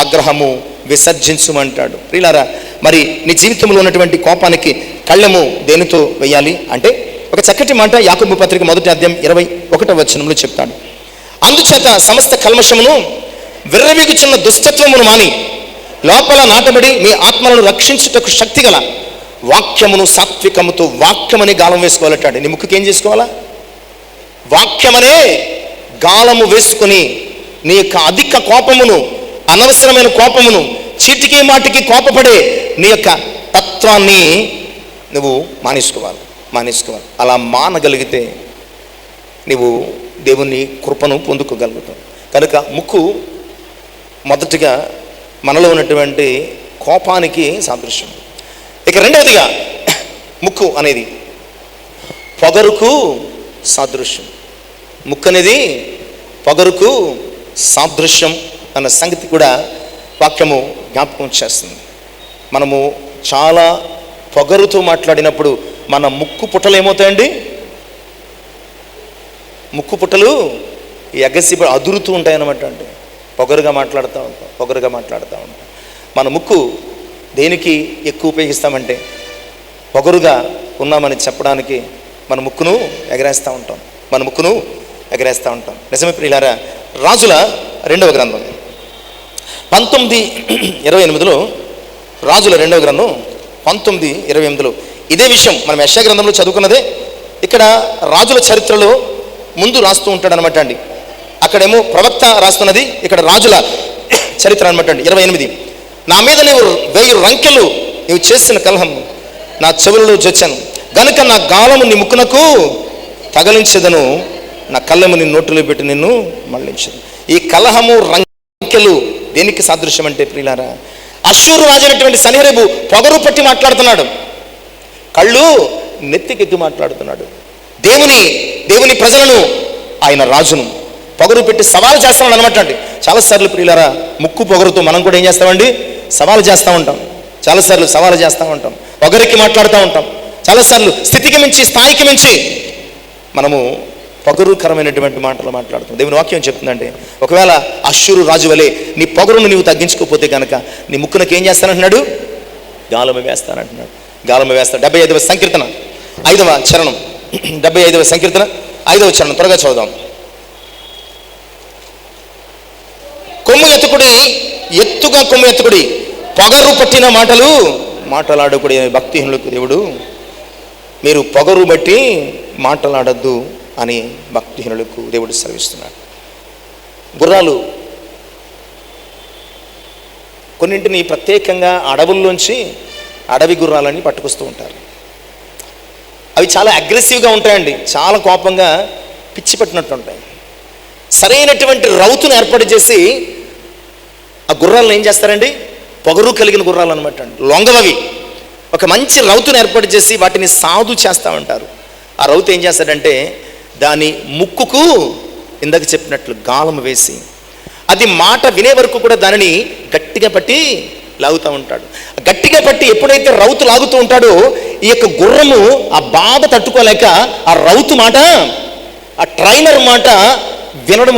ఆగ్రహము విసర్జించుము అంటాడు. ప్రియులారా, మరి నీ జీవితంలో ఉన్నటువంటి కోపానికి కళ్ళెము దేనితో వేయాలి అంటే ఒక చక్కటి మాట యాకోబు పత్రిక 1వ అధ్యాయం 21వ వచనంలో చెప్తాడు, అందుచేత సమస్త కల్మషమును, విర్రవీగుచున్న దుష్టత్వమును మాని లోపల నాటబడి మీ ఆత్మలను రక్షించుటకు శక్తిగల వాక్యమును సాత్వికముతో వాక్యమని గాలం వేసుకోవాలంటాడు. నీ ముక్కుకి ఏం చేసుకోవాలా, వాక్యమనే గాలము వేసుకుని నీ యొక్క అధిక కోపమును, అనవసరమైన కోపమును, చీటికి మాటికి కోపపడే నీ యొక్క తత్వాన్ని నువ్వు మానేసుకోవాలి. అలా మానగలిగితే నువ్వు దేవుని కృపను పొందుకోగలుగుతావు. కనుక ముక్కు మొదటిగా మనలో ఉన్నటువంటి కోపానికి సాదృశ్యం. ఇక రెండవదిగా ముక్కు అనేది పొగరుకు సాదృశ్యం. ముక్కు అనేది పొగరుకు సాదృశ్యం అన్న సంగతి కూడా వాక్యము జ్ఞాపకం చేస్తుంది. మనము చాలా పొగరుతో మాట్లాడినప్పుడు మన ముక్కు పుట్టలు ఏమవుతాయండి? ముక్కు పుట్టలు ఎగసి అదురుతూ ఉంటాయన్నమాట. అంటే పొగరుగా మాట్లాడుతూ ఉంటాం. మన ముక్కు దేనికి ఎక్కువ ఉపయోగిస్తామంటే పొగరుగా ఉన్నామని చెప్పడానికి మన ముక్కును ఎగరేస్తూ ఉంటాం. నిజమే ప్రియులారా, రాజుల 2వ గ్రంథం 19:28 రాజుల 2వ గ్రంథం 19:28 ఇదే విషయం మనం యెషయా గ్రంథంలో చదువుకున్నదే. ఇక్కడ రాజుల చరిత్రలో ముందు రాస్తూ ఉంటాడు అనమాట అండి. అక్కడేమో ప్రవక్త రాస్తున్నది, ఇక్కడ రాజుల చరిత్ర అనమాట అండి. 28 నా మీద నీవు 1000 రంకెలు నీవు చేసిన కలహం నా చెవులలో జొచ్చాను గనుక నా గాలము నీ ముక్కునకు తగలించదను, నా కళ్ళము నీ నోటిలో పెట్టి నిన్ను మళ్ళించదు. ఈ కలహము రంకెలు దేనికి సాదృశ్యం అంటే ప్రియులారా, అష్షూరు రాజైనటువంటి సన్హెరీబు పొగరు పట్టి మాట్లాడుతున్నాడు, కళ్ళు నెత్తికెత్తి మాట్లాడుతున్నాడు. దేవుని ప్రజలను, ఆయన రాజును పొగరు పెట్టి సవాలు చేస్తున్నాడు అనమాట అండి. చాలాసార్లు ప్రియులారా ముక్కు పొగరుతో మనం కూడా ఏం చేస్తామండి? సవాలు చేస్తూ ఉంటాం. పొగరికి మాట్లాడుతూ ఉంటాం. చాలాసార్లు స్థితికి మించి, స్థాయికి మించి మనము పొగరుకరమైనటువంటి మాటలు మాట్లాడుతాం. దేవుని వాక్యం చెప్తుందంటే, ఒకవేళ అష్షూరు రాజు వలె నీ పొగరును నీవు తగ్గించుకోకపోతే కనుక నీ ముక్కునకి ఏం చేస్తానంటున్నాడు? గాలము వేస్తానంటున్నాడు. 75వ సంకీర్తన 5వ చరణం, 75వ సంకీర్తన 5వ చరణం త్వరగా చదువుదాం. ఎత్తుగా కొమ్ము ఎత్తుకుడి, పొగరు పట్టిన మాటలు మాటలాడకుడి. భక్తిహీనులకు దేవుడు మీరు పొగరు బట్టి మాటలాడద్దు అని భక్తిహీనులకు దేవుడు సెలవిస్తున్నాడు. గుర్రాలు కొన్నింటిని ప్రత్యేకంగా అడవుల్లోంచి అడవి గుర్రాలని పట్టుకొస్తూ ఉంటారు. అవి చాలా అగ్రెసివ్గా ఉంటాయండి, చాలా కోపంగా పిచ్చి పట్టినట్టు ఉంటాయి. సరైనటువంటి రౌతును ఏర్పాటు చేసి ఆ గుర్రాలను ఏం చేస్తారండి? పొగరు కలిగిన గుర్రాలు అనమాట అండి, లొంగవవి. ఒక మంచి రౌతును ఏర్పాటు చేసి వాటిని సాధు చేస్తూ ఉంటారు. ఆ రౌతు ఏం చేస్తాడంటే దాని ముక్కుకు ఇందాక చెప్పినట్లు గాలం వేసి అది మాట వినే వరకు కూడా దానిని గట్టిగా పట్టి లాగుతూ ఉంటాడు. గట్టిగా పట్టి ఎప్పుడైతే రౌతు లాగుతూ ఉంటాడో ఈ యొక్క గుర్రము ఆ బాధ తట్టుకోలేక ఆ రౌతు మాట, ఆ ట్రైనర్ మాట వినడం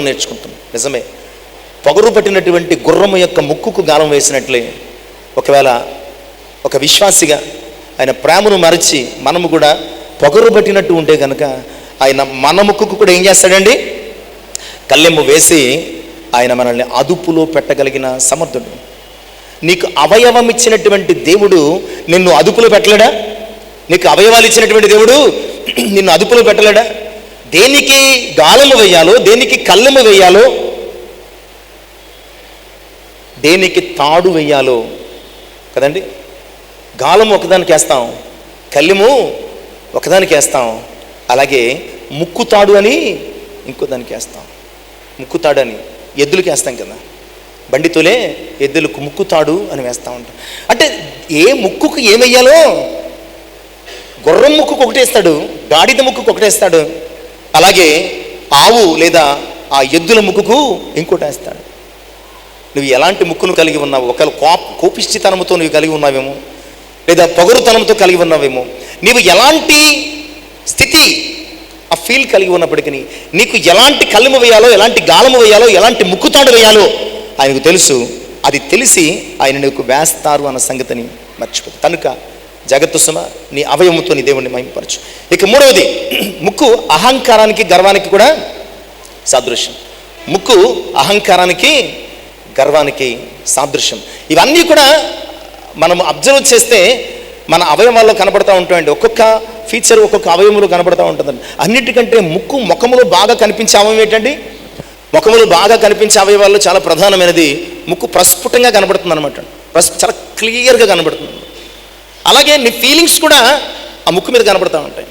నేర్చుకుంటుంది. నిజమే, పొగరు పట్టినటువంటి గుర్రము యొక్క ముక్కుకు గాలం వేసినట్లే ఒకవేళ ఒక విశ్వాసిగా ఆయన ప్రేమను మరచి మనము కూడా పొగరు పట్టినట్టు ఉంటే కనుక ఆయన మన ముక్కుకు కూడా ఏం చేస్తాడండి? కళ్ళెమ్ము వేసి ఆయన మనల్ని అదుపులో పెట్టగలిగిన సమర్థుడు. నీకు అవయవం ఇచ్చినటువంటి దేవుడు నిన్ను అదుపులో పెట్టలేడా? నీకు అవయవాలు ఇచ్చినటువంటి దేవుడు నిన్ను అదుపులో పెట్టలేడా? దేనికి గాలము వేయాలో, దేనికి కళ్ళెము వేయాలో, దేనికి తాడు వేయాలో కదండి. గాలము ఒకదానికి వేస్తాం, కళ్ళెము ఒకదానికి వేస్తాం, అలాగే ముక్కు తాడు అని ఇంకో దానికి వేస్తాం. ముక్కు తాడు అని ఎద్దులకి వేస్తాం కదా, బండితోలే ఎద్దులకు ముక్కు తాడు అని వేస్తూ ఉంటాం. అంటే ఏ ముక్కుకు ఏమయ్యాలో, గుర్రం ముక్కుకు ఒకటేస్తాడు, గాడిద ముక్కుకు ఒకటేస్తాడు, అలాగే ఆవు లేదా ఆ ఎద్దుల ముక్కుకు ఇంకోటి వేస్తాడు. నువ్వు ఎలాంటి ముక్కును కలిగి ఉన్నావు? ఒకవేళ కోపిష్టితనంతో నువ్వు కలిగి ఉన్నావేమో, లేదా పొగరుతనంతో కలిగి ఉన్నావేమో, నీవు ఎలాంటి స్థితి ఆ ఫీల్ కలిగి ఉన్నప్పటికీ నీకు ఎలాంటి కళ్ళెము వేయాలో, ఎలాంటి గాలము వేయాలో, ఎలాంటి ముక్కుతాడు వేయాలో ఆయనకు తెలుసు. అది తెలిసి ఆయన నీకు వేస్తారు అన్న సంగతిని మర్చిపోదు. కనుక జగత్తు సుమ నీ అవయముతో నీ దేవుణ్ణి మహిమపరచు. ఇక మూడవది, ముక్కు అహంకారానికి గర్వానికి కూడా సాదృశ్యం. ముక్కు అహంకారానికి గర్వానికి సాదృశ్యం. ఇవన్నీ కూడా మనం అబ్జర్వ్ చేస్తే మన అవయవాల్లో కనబడతా ఉంటాయండి. ఒక్కొక్క ఫీచర్ ఒక్కొక్క అవయవంలో కనబడతా ఉంటుందండి. అన్నిటికంటే ముఖములో బాగా కనిపించే అవయవం ఏంటండి? ముఖములో బాగా కనిపించే అవయవాల్లో చాలా ప్రధానమైనది ముక్కు. ప్రస్ఫుటంగా కనబడుతుంది అనమాట, చాలా క్లియర్గా కనబడుతుంది. అలాగే నీ ఫీలింగ్స్ కూడా ఆ ముక్కు మీద కనబడుతూ ఉంటాయి.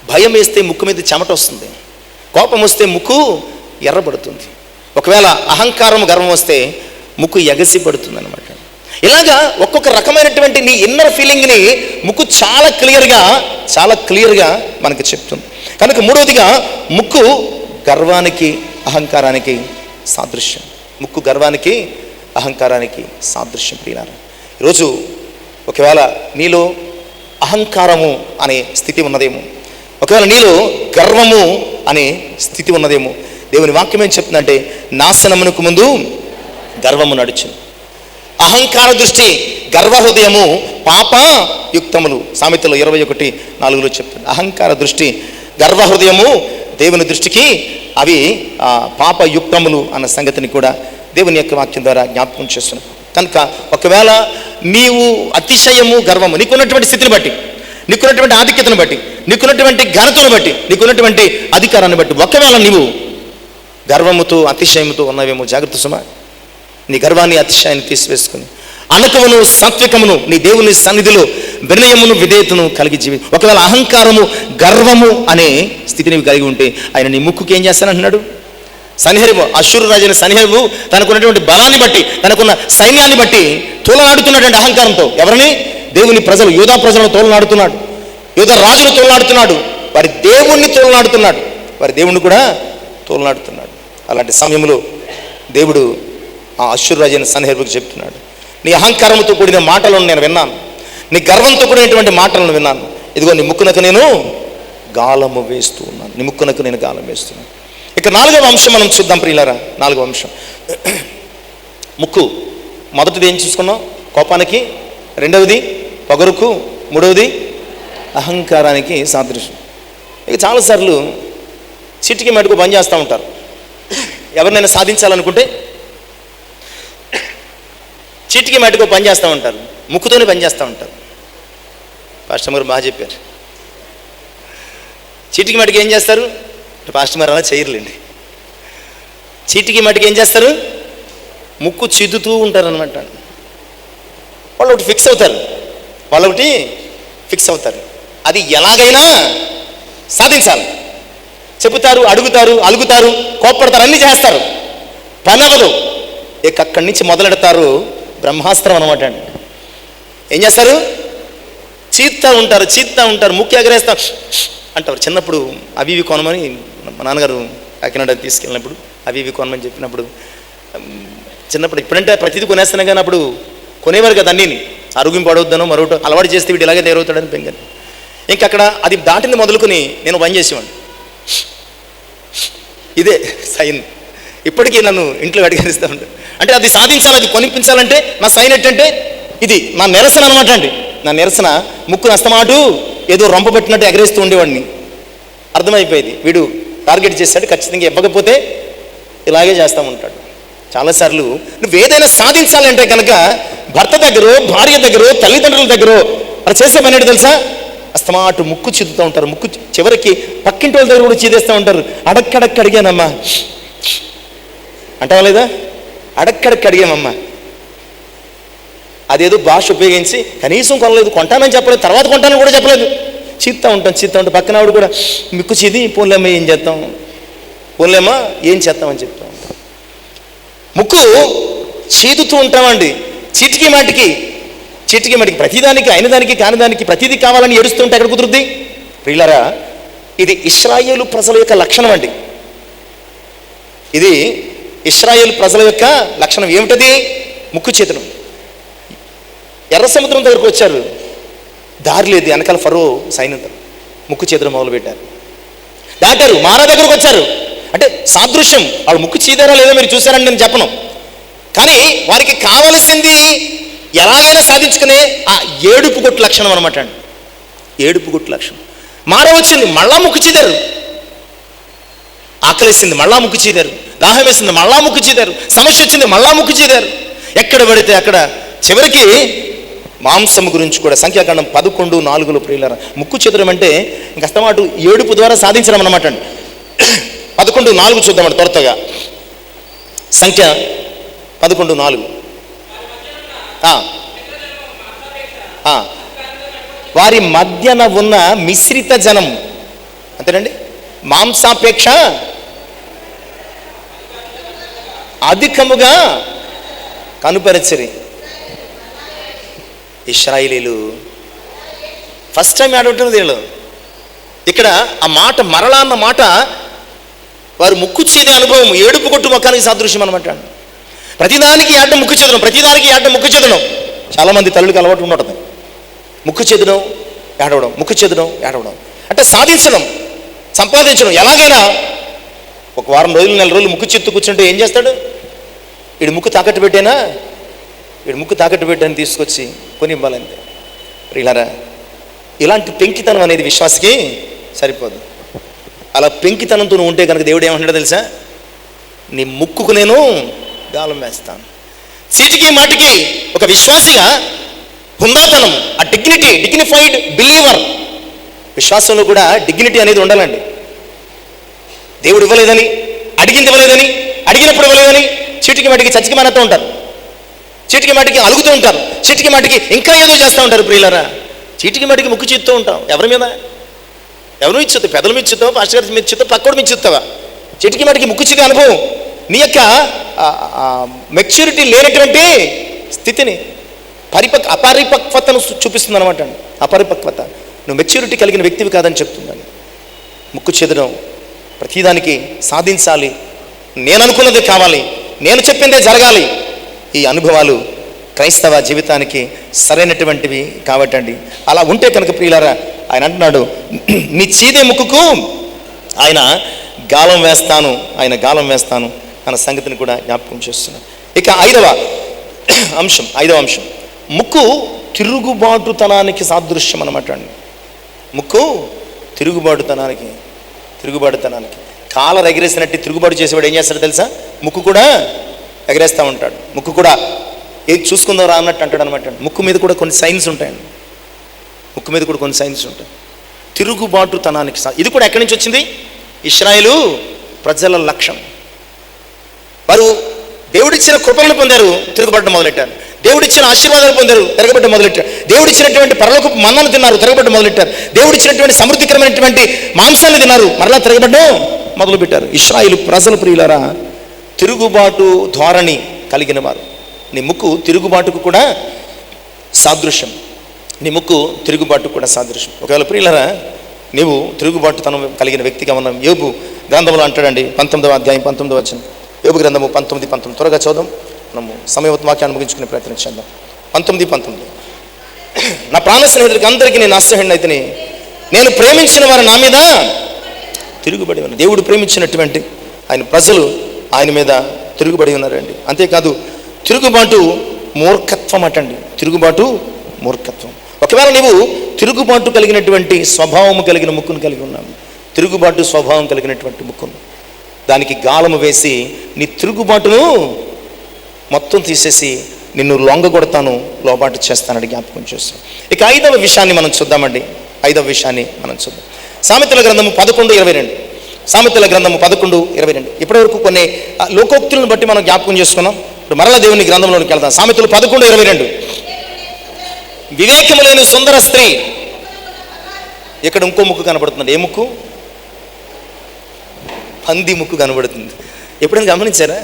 భయం వేస్తే ముక్కు మీద చెమట వస్తుంది, కోపం వస్తే ముక్కు ఎర్రబడుతుంది, ఒకవేళ అహంకారం గర్వం వస్తే ముక్కు ఎగసి పడుతుంది అనమాట. ఇలాగా ఒక్కొక్క రకమైనటువంటి నీ ఇన్నర్ ఫీలింగ్ని ముక్కు చాలా క్లియర్గా మనకి చెప్తుంది. కనుక మూడవదిగా ముక్కు గర్వానికి అహంకారానికి సాదృశ్యం. ముక్కు గర్వానికి అహంకారానికి సాదృశ్యం. ప్రియులారా, ఈరోజు ఒకవేళ నీలో అహంకారము అనే స్థితి ఉన్నదేమో, ఒకవేళ నీలో గర్వము అనే స్థితి ఉన్నదేమో, దేవుని వాక్యం ఏం చెప్తుందంటే నాశనమునకు ముందు గర్వము నడుచును, అహంకార దృష్టి గర్వహృదయము పాపయుక్తములు. సామెతలు 21:4 చెప్తుంది. అహంకార దృష్టి గర్వహృదయము దేవుని దృష్టికి అవి పాపయుక్తములు అన్న సంగతిని కూడా దేవుని యొక్క వాక్యం ద్వారా జ్ఞాపకం చేస్తున్నాం. కనుక ఒకవేళ నీవు అతిశయము గర్వము నీకున్నటువంటి స్థితిని బట్టి, నీకున్నటువంటి ఆధిక్యతను బట్టి, నీకున్నటువంటి ఘనతను బట్టి, నీకున్నటువంటి అధికారాన్ని బట్టి ఒకవేళ నీవు గర్వముతో అతిశయముతో ఉన్నవేమో జాగ్రత్త సుమా. నీ గర్వాన్ని అతిశయాన్ని తీసివేసుకుని అనకమును సాత్వికమును నీ దేవుని సన్నిధిలో వినయమును విధేయతను కలిగి జీవి. ఒకవేళ అహంకారము గర్వము అనే స్థితిని కలిగి ఉంటే ఆయన నీ ముక్కుకి ఏం చేస్తానంటున్నాడు? సన్హెరీబు, అష్షూరు రాజైన సన్హెరీబు తనకున్నటువంటి బలాన్ని బట్టి, తనకున్న సైన్యాన్ని బట్టి తోలనాడుతున్నటువంటి అహంకారంతో ఎవరిని? దేవుని ప్రజలు, యూదా ప్రజలను తోలనాడుతున్నాడు, యూదా రాజును తోలనాడుతున్నాడు, వారి దేవుణ్ణి తోలనాడుతున్నాడు, వారి దేవుణ్ణి కూడా తోలనాడుతున్నాడు. అలాంటి సమయంలో దేవుడు ఆ అష్షూరు రాజైన సన్హెరీబుకు చెప్తున్నాడు, నీ అహంకారంతో కూడిన మాటలను నేను విన్నాను, నీ గర్వంతో కూడినటువంటి మాటలను విన్నాను. ఇదిగో నీ ముక్కునకు నేను గాలము వేస్తూ ఉన్నాను, నీ ముక్కునకు నేను గాలం వేస్తున్నాను. ఇక 4వ అంశం మనం చూద్దాం ప్రియులారా. 4వ అంశం ముక్కు. మొదటిది ఏం చూసుకున్నాం? కోపానికి, రెండవది పొగరుకు, మూడవది అహంకారానికి సాదృశ్యం. ఇక చాలాసార్లు చిటికి మటుకు పని చేస్తూ ఉంటారు. ఎవరినైనా సాధించాలనుకుంటే చిటికి మటుకు పని చేస్తూ ఉంటారు, ముక్కుతోనే పని చేస్తూ ఉంటారు. పాస్టర్ గారు బాగా చెప్పారు. చీటికి మటుకు ఏం చేస్తారు? పాస్టర్ గారు అలా చేయరులేండి. చీటికి మటుకు ఏం చేస్తారు? ముక్కు చిద్దుతూ ఉంటారనమాట. వాళ్ళు ఒకటి ఫిక్స్ అవుతారు, అది ఎలాగైనా సాధించాలి. చెబుతారు, అడుగుతారు, అలుగుతారు, కోప్పడతారు, అన్నీ చేస్తారు, పని అవ్వదు. ఇక అక్కడి నుంచి మొదలెడతారు బ్రహ్మాస్త్రం అనమాట అండి. ఏం చేస్తారు? చీత్తా ఉంటారు, ముక్కు ఎగరేస్తారు అంటారు. చిన్నప్పుడు అవి ఇవి కొనమని మా నాన్నగారు కాకినాడ తీసుకెళ్ళినప్పుడు అవి ఇవి కొనమని చెప్పినప్పుడు, చిన్నప్పుడు ఇప్పుడంటే ప్రతిదీ కొనేస్తున్నాం కానీ అప్పుడు కొనేవారు కదా అన్నీని. ఆరోగ్యం పడవద్దనో మరొకటి అలవాటు చేస్తే వీడు ఇలాగే తయారవుతాడని పెంగని. ఇంకా అక్కడ అది దాటిని మొదలుకొని నేను పని చేసేవాడిని. ఇదే సైన్ ఇప్పటికీ నన్ను ఇంట్లో అడిగేస్తూ ఉంటాను. అంటే అది సాధించాలి, అది కొనిపించాలంటే నా సైన్ ఏంటంటే ఇది నా నిరసన అనమాట అండి. నా నిరసన ముక్కును అస్తమాటు ఏదో రొంప పెట్టినట్టు ఎగరేస్తూ ఉండేవాడిని. అర్థమైపోయేది, వీడు టార్గెట్ చేశాడు, ఖచ్చితంగా ఇవ్వకపోతే ఇలాగే చేస్తూ ఉంటాడు. చాలాసార్లు నువ్వు ఏదైనా సాధించాలంటే కనుక భర్త దగ్గర, భార్య దగ్గర, తల్లిదండ్రుల దగ్గర అది చేసే పని ఏంటో తెలుసా? అస్తమాటు ముక్కు చిద్దుతూ ఉంటారు. ముక్కు చివరికి పక్కింటి వాళ్ళ దగ్గర కూడా చీదేస్తూ ఉంటారు. అడక్కడక్క అడిగానమ్మా అంటావా లేదా? అడక్కడక్క అడిగామమ్మా. అదేదో భాష ఉపయోగించి కనీసం కొనలేదు, కొంటానని చెప్పలేదు, తర్వాత కొంటానని కూడా చెప్పలేదు. చీత్తా ఉంటాం. పక్కన ఆవిడ కూడా ముక్కు చీది పోన్లేమ్మా ఏం చేస్తాం, పోన్లేమ్మా ఏం చేస్తామని చెప్తాం. ముక్కు చీదుతూ ఉంటామండి. చీటికి మాటికి ప్రతిదానికి, అయిన దానికి కాని దానికి ప్రతిదీ కావాలని ఏడుస్తూ ఉంటే ఎక్కడ కుదురుద్ది? ప్రియులారా, ఇది ఇశ్రాయేలు ప్రజల యొక్క లక్షణం అండి. ఇది ఇశ్రాయేలు ప్రజల యొక్క లక్షణం. ఏమిటది? ముక్కు చేతనం. ఎర్ర సముద్రం దగ్గరకు వచ్చారు, దారి లేదు, వెనకాల ఫరో సైన్యంతో ముక్కు చేతులు మొదలుపెట్టారు. దాటారు, మారా దగ్గరకు వచ్చారు. అంటే సాదృశ్యం. వాళ్ళు ముక్కు చీదారా లేదో మీరు చూసారని నేను చెప్పను, కానీ వారికి కావలసింది ఎలాగైనా సాధించుకునే ఆ ఏడుపు కొట్టు లక్షణం అనమాట అండి. ఏడుపు కొట్టు లక్షణం. మార వచ్చింది, మళ్ళా ముక్కు చీదారు. ఆకలేసింది, మళ్ళా ముక్కు చీదారు. దాహం వేసింది, మళ్ళా ముక్కు చీదారు. సమస్య వచ్చింది, మళ్ళా ముక్కు చీదారు. ఎక్కడ పడితే అక్కడ. చివరికి మాంసం గురించి కూడా సంఖ్యాకాండం 11:4 ప్రియులారా, ముక్కు చెదరం అంటే ఇంక అస్తమాటు ఏడుపు ద్వారా సాధించడం అనమాట అండి. 11:4 చూద్దామండి త్వరగా. సంఖ్య 11:4. వారి మధ్యన ఉన్న మిశ్రిత జనం, అంతేనండి, మాంసాపేక్ష అధికముగా కనుపరచరి. ఇశ్రాయేలీలు ఫస్ట్ టైం ఆడుంటున్నది వీళ్ళు. ఇక్కడ ఆ మాట మరలా అన్న మాట వారు ముక్కు చేదే అనుభవం, ఏడుపు కొట్టు మొక్కానికి సాదృశ్యం అనమాట. ప్రతిదానికి ఆట ముక్కు చెదడం, ప్రతిదానికి ఆట ముక్కు చెదడం. చాలామంది తల్లికి అలవాటు ఉంటుంది, ముక్కు చెదడం ఏడవడం, ముక్కు చెదడం ఏడవడం. అంటే సాధించడం, సంపాదించడం. ఎలాగైనా ఒక వారం రోజులు, 4 రోజులు ముక్కు చెత్తు కూర్చుంటే ఏం చేస్తాడు? వీడు ముక్కు తాకట్టు పెట్టానా, వీడు ముక్కు తాకట్టు పెట్టని తీసుకొచ్చి కొని ఇవ్వాలంతే. ఇలారా, ఇలాంటి పెంకితనం అనేది విశ్వాసకి సరిపోదు. అలా పెంకితనంతో నువ్వు ఉంటే కనుక దేవుడు ఏమంటాడో తెలుసా? నీ ముక్కుకు నేను గాలం వేస్తాను. చీటికి మాటికి ఒక విశ్వాసిగా హుందాతనం, ఆ డిగ్నిటీ, డిగ్నిఫైడ్ బిలీవర్. విశ్వాసంలో కూడా డిగ్నిటీ అనేది ఉండాలండి. దేవుడు ఇవ్వలేదని, అడిగింది ఇవ్వలేదని, అడిగినప్పుడు ఇవ్వలేదని చీటికి మాటికి చచ్చికి మానేస్తూ ఉంటారు, చీటికి మాటికి అలుగుతూ ఉంటారు, చీటికి మాటికి ఇంకా ఏదో చేస్తూ ఉంటారు. ప్రియులారా, చీటికి మాటికి ముక్కు చేస్తూ ఉంటాం. ఎవరి మీద? ఎవరు ఇచ్చుతావు? పెదల మీద ఇచ్చుతావు, పాస్టర్ గారి మీద ఇచ్చుతావు, పక్కోడు మీద ఇచ్చుతావా? చీటికి మాటికి ముక్కు చేతి అనుభవం నీ యొక్క మెచ్యూరిటీ లేనటువంటి స్థితిని, అపరిపక్వతను చూపిస్తుంది అనమాట. అపరిపక్వత, నువ్వు మెచ్యూరిటీ కలిగిన వ్యక్తివి కాదని చెప్తుందని. ముక్కు చెదడం, ప్రతిదానికి సాధించాలి, నేను అనుకున్నది కావాలి, నేను చెప్పిందే జరగాలి. ఈ అనుభవాలు క్రైస్తవ జీవితానికి సరైనటువంటివి కాబట్టండి. అలా ఉంటే కనుక ప్రియులారా, ఆయన అంటున్నాడు, నీ చీదే ముక్కుకు ఆయన గాలం వేస్తాను, ఆయన గాలం వేస్తాను అన్న సంగతిని కూడా జ్ఞాపకం చేస్తున్నాను. ఇక ఐదవ అంశం, ముక్కు తిరుగుబాటుతనానికి సాదృశ్యం అన్నమాట అండి. ముక్కు తిరుగుబాటుతనానికి. కాలర్ ఎగరేసినట్టు తిరుగుబాటు చేసేవాడు ఏం చేస్తాడు తెలుసా? ముక్కు కూడా ఎగరేస్తూ ఉంటాడు. ముక్కు కూడా ఏది చూసుకుందాం రా అన్నట్టు అంటాడు అనమాట. ముక్కు మీద కూడా కొన్ని సైన్స్ ఉంటాయండి, ముక్కు మీద కూడా కొన్ని సైన్స్ ఉంటాయి. తిరుగుబాటుతనానికి ఇది కూడా ఎక్కడి నుంచి వచ్చింది? ఇశ్రాయేలు ప్రజల లక్ష్యం. వారు దేవుడిచ్చిన కృపలను పొందారు, తిరుగుబడడం మొదలెట్టారు. దేవుడిచ్చిన ఆశీర్వాదాలు పొందారు, తిరగబడ్డం మొదలెట్టారు. దేవుడిచ్చినటువంటి పరలోకపు మన్నాను తిన్నారు, తిరగబడ్డం మొదలెట్టారు. దేవుడిచ్చినటువంటి సమృద్ధికరమైనటువంటి మాంసాన్ని తిన్నారు, మరలా తిరగబడ్డం మొదలుపెట్టారు. ఇశ్రాయేలు ప్రజల ప్రియులారా తిరుగుబాటు ధోరణి కలిగిన వారు. నీ ముక్కు తిరుగుబాటుకు కూడా సాదృశ్యం. ఒకవేళ ప్రియులారా నీవు తిరుగుబాటుతనం కలిగిన వ్యక్తిగా ఉన్నాం. యోబు గ్రంథంలో అంటాడండి, 19వ అధ్యాయం 19వ వచనం. యోబు గ్రంథము 19:19 త్వరగా చదుదాం. మనము సమయవత్ వాక్యాన్ని ముగించుకునే ప్రయత్నం చేద్దాం. 19:19 నా ప్రాణ స్నేహితులకి అందరికీ నేను ఆశ్రయుడిని అయితేనే, నేను ప్రేమించిన వారు నా మీద తిరుగుబడి ఉన్నారు. దేవుడు ప్రేమించినటువంటి ఆయన ప్రజలు ఆయన మీద తిరుగుబడి ఉన్నారండి. అంతేకాదు తిరుగుబాటు మూర్ఖత్వం అటండి. మూర్ఖత్వం. ఒకవేళ నీవు తిరుగుబాటు కలిగినటువంటి స్వభావం కలిగిన ముక్కును కలిగి ఉన్నావు, తిరుగుబాటు స్వభావం కలిగినటువంటి ముక్కును, దానికి గాలము వేసి నీ తిరుగుబాటును మొత్తం తీసేసి నిన్ను లొంగగొడతాను, లోబాటు చేస్తానని జ్ఞాపకం చేస్తాను. ఇక ఐదవ విషయాన్ని మనం చూద్దాం. సామెతల గ్రంథము 11:22. ఇప్పటివరకు కొన్ని లోకోక్తులను బట్టి మనం జ్ఞాపకం చేసుకున్నాం. ఇప్పుడు మరలా దేవుని గ్రంథంలోనికి వెళ్దాం. సామెతలు 11:22. వివేకము లేని సుందర స్త్రీ. ఇక్కడ ఇంకో ముక్కు కనబడుతుంది. ఏ ముక్కు? పంది ముక్కు కనబడుతుంది. ఎప్పుడైనా గమనించారా?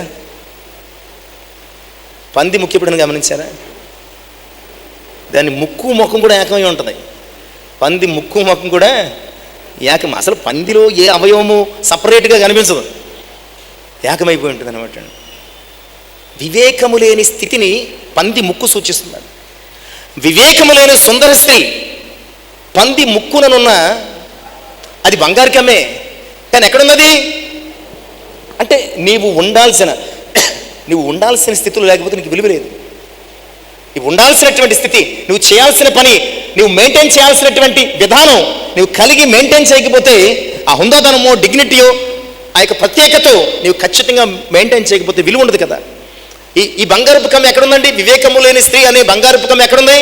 పంది ముక్కు ఎప్పుడైనా గమనించారా? దాని ముక్కు ముఖం కూడా ఏకమై ఉంటుంది. పంది ముక్కు ముఖం కూడా ఏకం. అసలు పందిలో ఏ అవయవము సపరేట్గా కనిపించదు, ఏకమైపోయి ఉంటుంది అనమాట. వివేకము లేని స్థితిని పంది ముక్కు సూచిస్తున్నాడు. వివేకము లేని సుందర స్త్రీ పంది ముక్కుననున్న, అది బంగారుకమ్మే, కానీ ఎక్కడున్నది అంటే నీవు ఉండాల్సిన స్థితిలో లేకపోతే నీకు విలువ లేదు. నీవు ఉండాల్సినటువంటి స్థితి, నువ్వు చేయాల్సిన పని, నువ్వు మెయింటైన్ చేయాల్సినటువంటి విధానం నువ్వు కలిగి మెయింటైన్ చేయకపోతే, ఆ హుందాతనమో డిగ్నిటీయో ఆ యొక్క ప్రత్యేకతో నువ్వు ఖచ్చితంగా మెయింటైన్ చేయకపోతే విలువ ఉండదు కదా. ఈ బంగారపు కమ్మ ఎక్కడుందండి? వివేకము లేని స్త్రీ అనే బంగారపు కమ్మ ఎక్కడుంది?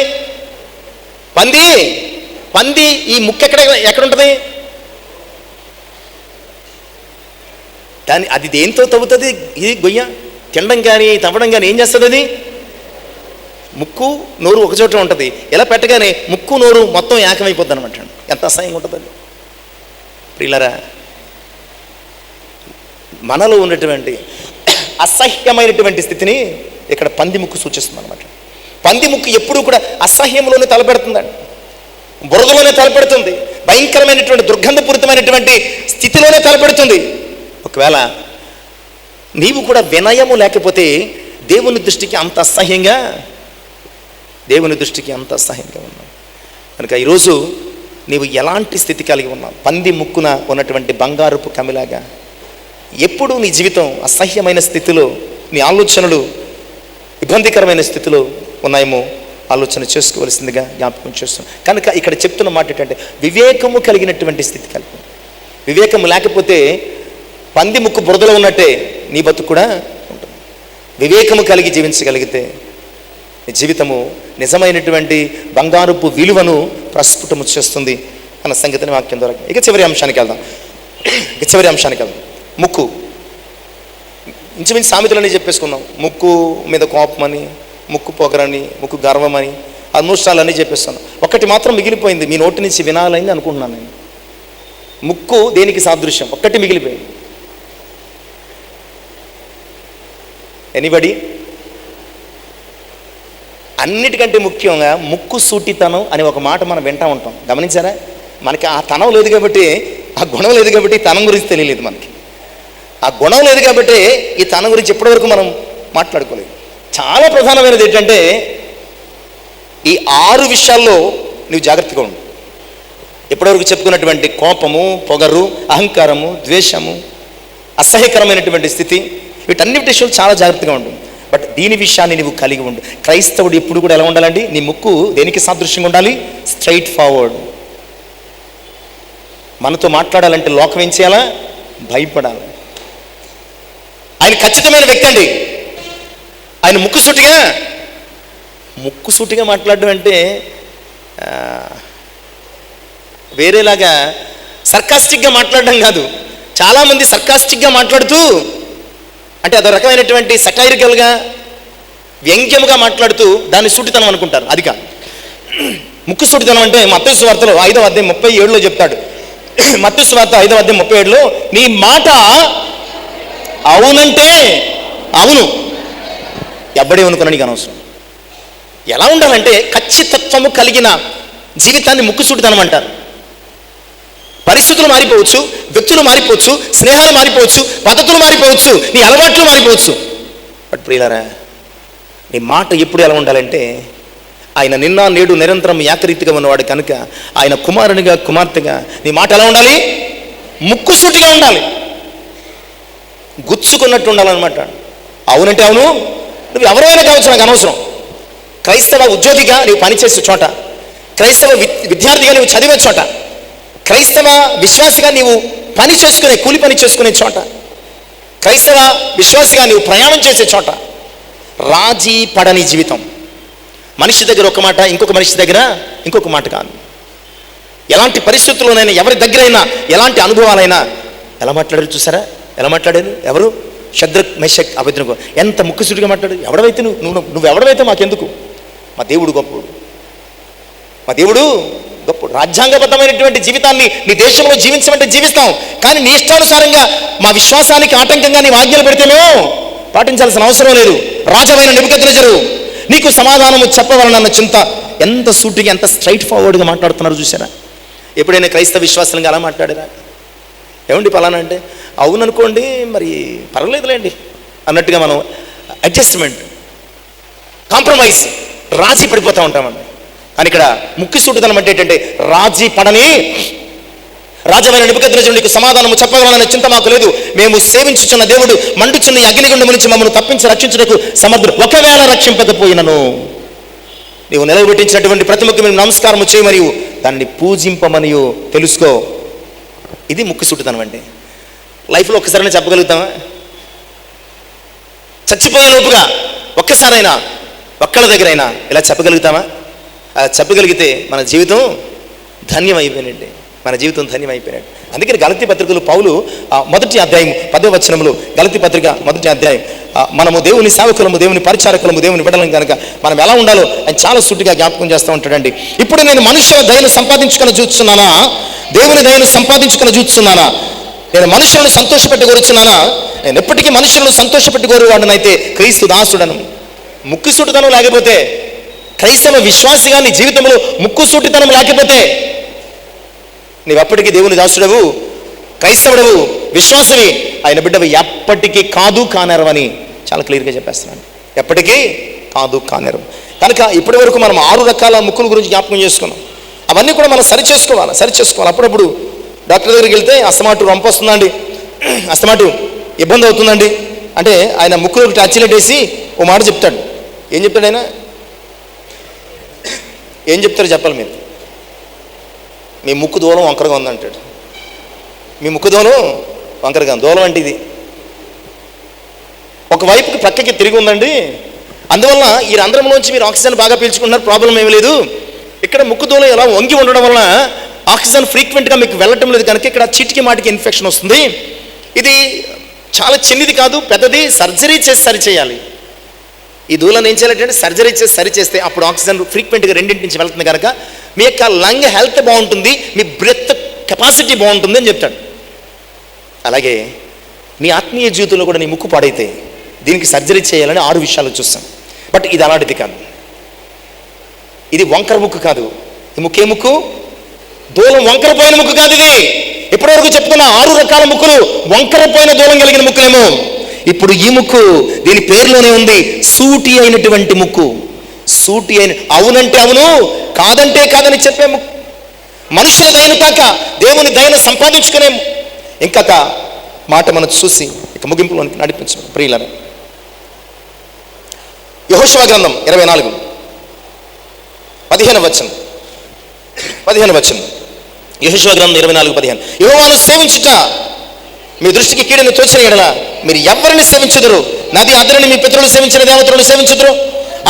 పంది ఈ ముక్కు ఎక్కడుంటుంది? అది దేంతో తవ్వుతుంది? ఇది గొయ్య తినడం కానీ తవ్వడం కానీ ఏం చేస్తుంది? అది ముక్కు నోరు ఒక చోట ఉంటుంది. ఎలా పెట్టగానే ముక్కు ముక్కు నోరు మొత్తం ఏకమైపోద్ది అనమాట. ఎంత అసహ్యంగా ఉంటుందండి ప్రియులారా. మనలో ఉన్నటువంటి అసహ్యమైనటువంటి స్థితిని ఇక్కడ పంది ముక్కు సూచిస్తుంది అనమాట. పంది ముక్కు ఎప్పుడూ కూడా అసహ్యంలోనే తలపెడుతుందండి, బురదలోనే తలపెడుతుంది, భయంకరమైనటువంటి దుర్గంధపూరితమైనటువంటి స్థితిలోనే తలపెడుతుంది. ఒకవేళ నీవు కూడా వినయము లేకపోతే దేవుని దృష్టికి అంత అసహ్యంగా ఉన్నావు. కనుక ఈరోజు నీవు ఎలాంటి స్థితి కలిగి ఉన్నావు? పంది ముక్కున ఉన్నటువంటి బంగారపు కమిలాగా ఎప్పుడు నీ జీవితం అసహ్యమైన స్థితిలో, నీ ఆలోచనలు ఇబ్బందికరమైన స్థితిలో ఉన్నాయేమో ఆలోచన చేసుకోవలసిందిగా జ్ఞాపకం చేస్తున్నాం. కనుక ఇక్కడ చెప్తున్న మాట ఏంటంటే వివేకము కలిగినటువంటి స్థితి కలిగి. వివేకము లేకపోతే పంది ముక్కు బురదలో ఉన్నట్టే నీ బతుకు కూడా ఉంటుంది. వివేకము కలిగి జీవించగలిగితే నీ జీవితము నిజమైనటువంటి బంగారపు విలువను ప్రస్ఫుటము చేస్తుంది అన్న సంగతిని వాక్యం ద్వారా. ఇక చివరి అంశానికి వెళ్దాం. ముక్కు. ఇంచుమించు సామెతలన్నీ చెప్పేసుకున్నాం. ముక్కు మీద కోపమని, ముక్కు పొగరని, ముక్కు గర్వమని, అనుష్ఠాలన్నీ చెప్పేస్తున్నాం. ఒకటి మాత్రం మిగిలిపోయింది, మీ నోటి నుంచి వినాలని అనుకుంటున్నాను నేను. ముక్కు దేనికి సాదృశ్యం? ఒక్కటి మిగిలిపోయింది. ఎనీబడి? అన్నిటికంటే ముఖ్యంగా ముక్కు సూటితనం అనే ఒక మాట మనం వింటూ ఉంటాం. గమనించారా? మనకి ఆ తనం లేదు కాబట్టి, ఆ గుణం లేదు కాబట్టి తనం గురించి తెలియలేదు మనకి. ఆ గుణం లేదు కాబట్టి ఈ తనం గురించి ఎప్పటివరకు మనం మాట్లాడుకోలేదు. చాలా ప్రధానమైనది ఏంటంటే ఈ 6 విషయాల్లో నువ్వు జాగ్రత్తగా ఉండు. ఎప్పటివరకు చెప్పుకున్నటువంటి కోపము, పొగరు, అహంకారము, ద్వేషము, అసహ్యకరమైనటువంటి స్థితి, వీటన్నిటి విషయాలు చాలా జాగ్రత్తగా ఉండు. బట్ దీని విషయాన్ని నువ్వు కలిగి ఉండు. క్రైస్తవుడు ఎప్పుడు కూడా ఎలా ఉండాలండి? నీ ముక్కు దేనికి సాదృశ్యంగా ఉండాలి? Straight forward. మనతో మాట్లాడాలంటే లోకం ఏం చేయాలా? భయపడాలి. ఆయన ఖచ్చితమైన వ్యక్తి అండి. ఆయన ముక్కుసూటిగా మాట్లాడడం అంటే వేరేలాగా సర్కాస్టిక్గా మాట్లాడడం కాదు. చాలామంది సర్కాస్టిక్గా మాట్లాడుతూ, అంటే అదో రకమైనటువంటి సటైరికల్గా, వ్యంగ్యముగా మాట్లాడుతూ దాన్ని సూటితనం అనుకుంటారు. అది కాదు. ముక్కు సూటితనం అంటే మత్తయి సువార్తలో 5వ అధ్యాయం 37లో చెప్తాడు. మత్తయి సువార్త 5వ అధ్యాయం 37లో, నీ మాట అవునంటే అవును, ఎవ్వడేమనుకున్నానికి అనవసరం. ఎలా ఉండాలంటే ఖచ్చితత్వము కలిగిన జీవితాన్ని ముక్కుసూటితనం అంటారు. పరిస్థితులు మారిపోవచ్చు, వ్యక్తులు మారిపోవచ్చు, స్నేహాలు మారిపోవచ్చు, పద్ధతులు మారిపోవచ్చు, నీ అలవాట్లు మారిపోవచ్చు. బట్ ప్రియులారా, నీ మాట ఎప్పుడు ఎలా ఉండాలంటే ఆయన నిన్న నేడు నిరంతరం ఏకరీతిగా ఉన్నవాడు కనుక ఆయన కుమారునిగా, కుమార్తెగా నీ మాట ఎలా ఉండాలి? ముక్కుసూటిగా ఉండాలి, గుచ్చుకున్నట్టు ఉండాలన్నమాట. అవునంటే అవును, నువ్వు ఎవరైనా కావచ్చు, నాకు అనవసరం. క్రైస్తవ ఉద్యోగిగా నీవు పనిచేసే చోట, క్రైస్తవ విద్యార్థిగా నీవు చదివే చోట, క్రైస్తవ విశ్వాసిగా నీవు కూలి పని చేసుకునే చోట, క్రైస్తవ విశ్వాసిగా నీవు ప్రయాణం చేసే చోట రాజీ పడని జీవితం. మనిషి దగ్గర ఒక మాట, ఇంకొక మనిషి దగ్గర ఇంకొక మాట కాదు. ఎలాంటి పరిస్థితుల్లోనైనా, ఎవరి దగ్గరైనా, ఎలాంటి అనుభవాలైనా ఎలా మాట్లాడారు చూసారా? ఎలా మాట్లాడారు? ఎవరు? షద్రక్, మెషక్, అబేద్నెగో. ఎంత ముక్కుసూటిగా మాట్లాడారు. ఎవడవైతే నువ్వు ఎవడవైతే మాకెందుకు? మా దేవుడు గొప్పడు, మా దేవుడు గొప్పడు. రాజ్యాంగబద్ధమైనటువంటి జీవితాన్ని నీ దేశంలో జీవించమంటే జీవిస్తాం, కానీ నీ ఇష్టానుసారంగా మా విశ్వాసానికి ఆటంకంగా నీ ఆజ్ఞలు పెడితేనేమో పాటించాల్సిన అవసరం లేదు. రాజమైన నెబుకద్నెజరు, నీకు సమాధానము చెప్పవాలన్న చింత. ఎంత సూటిగా, ఎంత స్ట్రైట్ ఫార్వర్డ్గా మాట్లాడుతున్నారు చూసారా? ఎప్పుడైనా క్రైస్తవ విశ్వాసంగా అలా మాట్లాడారా? ఏమండి పలానా అంటే అవుననుకోండి, మరి పర్వాలేదులేండి అన్నట్టుగా మనం అడ్జస్ట్మెంట్, కాంప్రమైజ్, రాజీ పడిపోతూ ఉంటామండి. కానీ ఇక్కడ ముక్కుసూటితనం అంటే ఏంటంటే రాజీ పడని రాజమైన నెబుకద్నెజరు, నీకు సమాధానము చెప్పగలనన్న చింత మాకు లేదు. మేము సేవించుచున్న దేవుడు మండుచున్న అగ్నిగుండము నుంచి మమ్మల్ని తప్పించి రక్షించుటకు సమర్థుడు. ఒకవేళ రక్షింపకపోయినను నీవు నిలబెట్టించినటువంటి ప్రతిమకు మేము నమస్కారము చేయమని, దాన్ని పూజింపమని తెలుసుకో. ఇది ముక్కుసూటితనం అంటే. లైఫ్లో ఒక్కసారైనా చెప్పగలుగుతామా? చచ్చిపోయే లోపుగా ఒక్కసారైనా, ఒక్కళ్ళ దగ్గరైనా ఇలా చెప్పగలుగుతామా? అలా చెప్పగలిగితే మన జీవితం ధన్యం అయిపోయినట్టే. మన జీవితం ధన్యమైపోయినట్టు. అందుకని గలతీ పత్రికలు పౌలు మొదటి అధ్యాయం 10వ వచనంలో, గలతీ పత్రిక మొదటి అధ్యాయం, మనము దేవుని సేవకులము, దేవుని పరిచారకులము, దేవుని బిడ్డలం కనుక మనం ఎలా ఉండాలో ఆయన చాలా సుట్టిగా జ్ఞాపకం చేస్తూ ఉంటాడండి. ఇప్పుడు నేను మనుషుల దయను సంపాదించుకొని చూస్తున్నానా, దేవుని దయను సంపాదించుకొని చూస్తున్నానా? నేను మనుషులను సంతోషపెట్టి కోరుచున్నానా? నేను ఎప్పటికీ మనుషులను సంతోషపెట్టి కోరువాడనైతే క్రీస్తు దాసుడను. ముక్కుసూటితనం లేకపోతే, క్రైస్తవ విశ్వాసిగా నీ జీవితంలో ముక్కుసూటితనం లేకపోతే నీవెప్పటికీ దేవుని దాసుడవు, క్రైస్తవుడవు, విశ్వాసవి, ఆయన బిడ్డవి ఎప్పటికీ కాదు కానేరవని చాలా క్లియర్గా చెప్పేస్తున్నాను. ఎప్పటికీ కాదు కానేరం. కనుక ఇప్పటి వరకు మనం 6 రకాల ముక్కుల గురించి జ్ఞాపకం చేసుకున్నాం. అవన్నీ కూడా మనం సరి చేసుకోవాలి. అప్పుడప్పుడు డాక్టర్ దగ్గరికి వెళ్తే అస్తమాటు రొంప వస్తుందండి, అస్తమాటు ఇబ్బంది అవుతుందండి అంటే ఆయన ముక్కులోకి టచ్లెట్ వేసి ఓ మాట చెప్తాడు. ఏం చెప్తాడు ఆయన? ఏం చెప్తారో చెప్పాలి మీరు. మీ ముక్కు దూలం వంకరగా ఉందంటాడు. మీ ముక్కు దూలం వంకరగా, దూలం అంటే ఇది ఒకవైపుకి ప్రక్కకి తిరిగి ఉందండి, అందువల్ల ఈ రంధ్రంలోంచి మీరు ఆక్సిజన్ బాగా పీల్చుకుంటున్నారు, ప్రాబ్లం ఏమీ లేదు. ఇక్కడ ముక్కు దూలం ఎలా వంగి ఉండడం వలన ఆక్సిజన్ ఫ్రీక్వెంట్గా మీకు వెళ్ళటం లేదు కనుక ఇక్కడ చీటికి మాటికి ఇన్ఫెక్షన్ వస్తుంది. ఇది చాలా చిన్నది కాదు, పెద్దది, సర్జరీ చేసి సరి చేయాలి. ఈ దూలను ఏం చేయాలంటే సర్జరీ చేసి సరి చేస్తే అప్పుడు ఆక్సిజన్ ఫ్రీక్వెంట్గా రెండింటి నుంచి వెళ్తుంది కనుక మీ యొక్క లంగ్ హెల్త్ బాగుంటుంది, మీ బ్రెత్ కెపాసిటీ బాగుంటుంది అని చెప్తాడు. అలాగే నీ ఆత్మీయ జీవితంలో కూడా నీ ముక్కు పాడైతే దీనికి సర్జరీ చేయాలని 6 విషయాలు చూస్తాం. బట్ ఇది అలాంటిది కాదు. ఇది వంకర ముక్కు కాదు. ఈ ముక్కే ముక్కు దూలం వంకరపోయిన ముక్కు కాదు. ఇది ఇప్పటివరకు చెప్పుకున్న 6 రకాల ముక్కులు వంకరపోయిన దూలం కలిగిన ముక్కులేమో. ఇప్పుడు ఈ ముక్కు దీని పేరులోనే ఉంది, సూటి అయినటువంటి ముక్కు. సూటి అయిన, అవునంటే అవును, కాదంటే కాదని చెప్పే ముక్కు. మనుషుల దయను కాక దేవుని దయను సంపాదించుకునే ఇంకొక మాట మనం చూసి ఇక ముగింపులో నడిపించాం. ప్రియులను, యెహోషువ గ్రంథం 24:15 వచనం. యెహోషువ గ్రంథం 24:15. యెహోవాను సేవించుట మీ దృష్టికి కీడును తోచిన ఎడల మీరు ఎవరిని సేవించుదురు? నది అదరిని మీ పితరులు సేవించిన దేవతలను సేవించుదురు.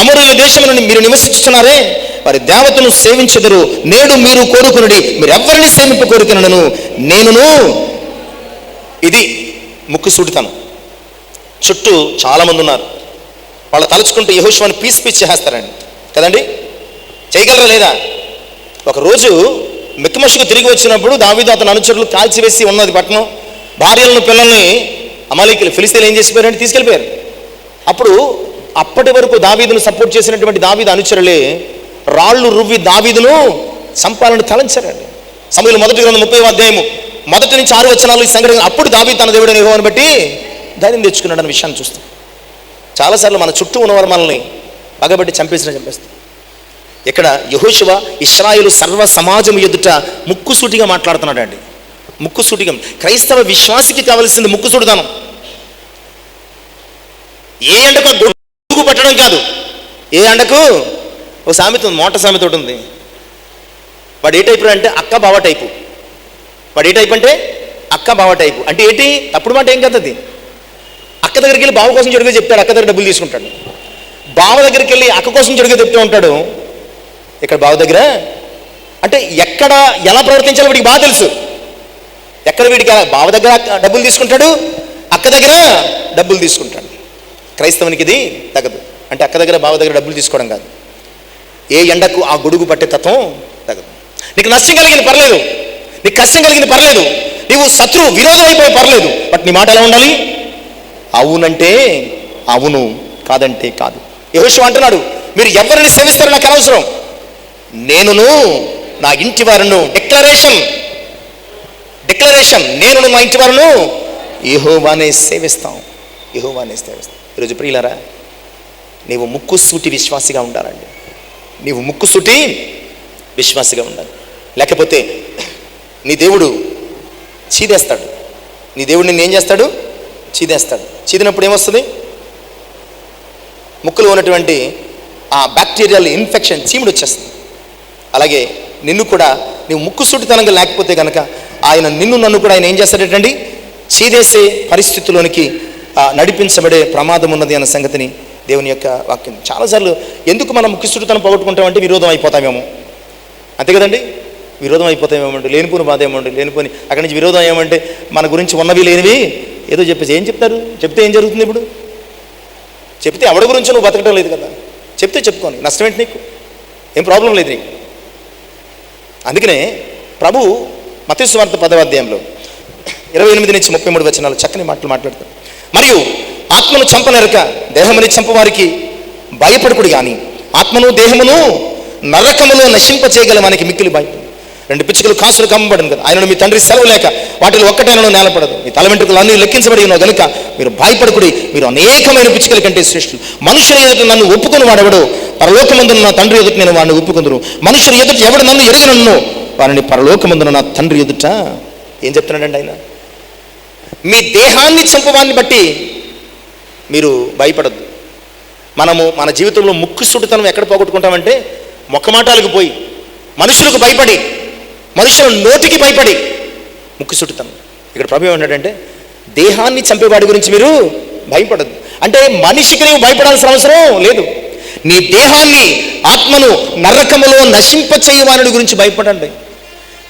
అమరుల దేశమును మీరు నివసించుతున్నారే, వారి దేవతను సేవించుదురు. నేడు మీరు కోరుకునుడి, మీరు ఎవరిని సేవింపు కోరుకునను నేనును. ఇది ముక్కు సూటితనం. చుట్టూ చాలామంది ఉన్నారు, వాళ్ళు తలుచుకుంటూ యెహోషువని పీస్ చేస్తారండి కదండి. చేయగలరా లేదా? ఒకరోజు మిక్మషుకు తిరిగి వచ్చినప్పుడు దావీదు అతని అనుచరులు కాల్చివేసి ఉన్నది పట్టణం, భార్యలను పిల్లల్ని అమాలేకీయులు ఫిలిష్తీయులు ఏం చేసిపోయారంటే తీసుకెళ్ళిపోయారు. అప్పుడు అప్పటి వరకు దావీదును సపోర్ట్ చేసినటువంటి దావీదు అనుచరులే రాళ్ళు రువ్వి దావీదును సంపాలను తలంచారండి. సమూయేలు మొదటి గ్రంథం 30వ అధ్యాయము 1 నుంచి 6 వచనాలు ఈ సంఘటన. అప్పుడు దావీదు తన దేవుడైన యెహోవాను బట్టి ధైర్యం తెచ్చుకున్నాడు అనే విషయాన్ని చూస్తాం. చాలాసార్లు మన చుట్టూ ఉన్నవారు మనల్ని పగబట్టి చంపేస్తాం. ఇక్కడ యెహోషువ ఇశ్రాయేలు సర్వ సమాజం ఎదుట ముక్కుసూటిగా మాట్లాడుతున్నాడు అండి. ముక్కుసూటిగా క్రైస్తవ విశ్వాసికి కావలసింది ముక్కుసూటితనం. ఏ ఎండకు గొడుగు పట్టడం కాదు. ఏ ఎండకు ఒక సామెత ఉంది, మోట సామెత ఒకటి ఉంది. వాడు ఏ టైపు అంటే అక్క బావ టైపు. వాడు ఏ టైపు అంటే అక్క బావ టైపు. అంటే ఏంటి? తప్పుడు మాట ఏం కాదు అది. అక్క దగ్గరికి వెళ్ళి బావ కోసం జొడిగా చెప్తాడు, అక్క దగ్గర డబ్బులు తీసుకుంటాడు. బావ దగ్గరికి వెళ్ళి అక్క కోసం జొడిగా చెప్తూ ఉంటాడు. ఇక్కడ బావ దగ్గర అంటే ఎక్కడ ఎలా ప్రవర్తించాలో వీడికి బాగా తెలుసు. ఎక్కడ వీడికి బావ దగ్గర డబ్బులు తీసుకుంటాడు, అక్క దగ్గర డబ్బులు తీసుకుంటాడు. క్రైస్తవునికి ఇది తగదు. అంటే అక్క దగ్గర బావ దగ్గర డబ్బులు తీసుకోవడం కాదు. ఏ ఎండకు ఆ గొడుగు పట్టే తత్వం తగదు. నీకు నష్టం కలిగింది పర్లేదు, నీకు కష్టం కలిగింది పర్లేదు, నీవు శత్రువు విరోధం అయిపోయి పర్లేదు. బట్ నీ మాట ఎలా ఉండాలి? అవునంటే అవును, కాదంటే కాదు. యెహోషువ అంటున్నాడు, మీరు ఎవరిని సేవిస్తారో నాకు అనవసరం, నేనును నా ఇంటి వారును. డిక్లరేషన్ నేనును నా ఇంటి వారును యెహోవానే సేవిస్తాం. ఈరోజు ప్రియులారా, నీవు ముక్కుసూటి విశ్వాసిగా ఉండాలండి. నీవు ముక్కుసూటి విశ్వాసిగా ఉండాలి. లేకపోతే నీ దేవుడు చీదేస్తాడు. నీ దేవుడు నిన్ను ఏం చేస్తాడు? చీదేస్తాడు. చీదినప్పుడు ఏమొస్తుంది? ముక్కులో ఉన్నటువంటి ఆ బ్యాక్టీరియల్ ఇన్ఫెక్షన్, చీముడు వచ్చేస్తుంది. అలాగే నిన్ను కూడా నీవు ముక్కుసూటితనంగా లేకపోతే కనుక ఆయన నన్ను కూడా ఆయన ఏం చేస్తాడటండి? చీదేసే పరిస్థితుల్లోనికి నడిపించబడే ప్రమాదం ఉన్నది అన్న సంగతిని దేవుని యొక్క వాక్యం. చాలాసార్లు ఎందుకు మనం ముక్కుసూటితనం పోగొట్టుకుంటామంటే విరోధం అయిపోతామేమో, అంతే కదండి. విరోధం అయిపోతాయేమంటే, లేనిపోని బాధ ఏమంటే, లేనిపోని అక్కడి నుంచి విరోధం ఏమంటే మన గురించి ఉన్నవి లేనివి ఏదో చెప్పేసి ఏం చెప్తారు? చెప్తే ఏం జరుగుతుంది? ఇప్పుడు చెప్తే ఎవడి గురించి నువ్వు బతకడం లేదు కదా, చెప్తే చెప్పుకోని నష్టం ఏంటి నీకు? ఏం ప్రాబ్లం లేదు నీకు. అందుకనే ప్రభు మత్తయి సువార్త 10వ అధ్యాయంలో 28 నుంచి 33 వచనాలు చక్కని మాటలు మాట్లాడతారు. మరియు ఆత్మను చంపనెరక దేహముని చంపవారికి భయపడుకుడు కానీ ఆత్మను దేహమును నరకములో నశింపచేయగల మనకి మిక్కిలి భయపడు. 2 పిచ్చుకలు కాసులు కమ్మబడింది కదా, ఆయనను మీ తండ్రి సెలవు లేక వాటిలో ఒక్కటైనను నేలపడదు. మీ తల వెంట్రుకలు అన్నీ లెక్కించబడి ఉన్నో గనుక మీరు భయపడుకుడి. మీరు అనేకమైన పిచ్చుకల కంటే శ్రేష్ఠులు. మనుషుల ఎదుట నన్ను ఒప్పుకుని వాడెవడు పరలోకమందున నా తండ్రి ఎదుట నేను వాడిని ఒప్పుకుందును. మనుషుల ఎదుట ఎవడు నన్ను ఎరిగినన్ను వారిని పరలోకమందున నా తండ్రి ఎదుట. ఏం చెప్తున్నాడండి ఆయన? మీ దేహాన్ని చంపవాన్ని బట్టి మీరు భయపడద్దు. మనము మన జీవితంలో ముక్కుసూటితనం ఎక్కడ పోగొట్టుకుంటామంటే మొక్కమాటాలకు పోయి, మనుషులకు భయపడి, మనుషుల నోటికి భయపడి ముక్కుసూటితనం. ఇక్కడ ప్రభు ఏమన్నాడంటే దేహాన్ని చంపేవాడి గురించి మీరు భయపడద్దు. అంటే మనిషికి నీవు భయపడాల్సిన అవసరం లేదు. నీ దేహాన్ని, ఆత్మను నరకములో నశింపచేయవాని గురించి భయపడండి.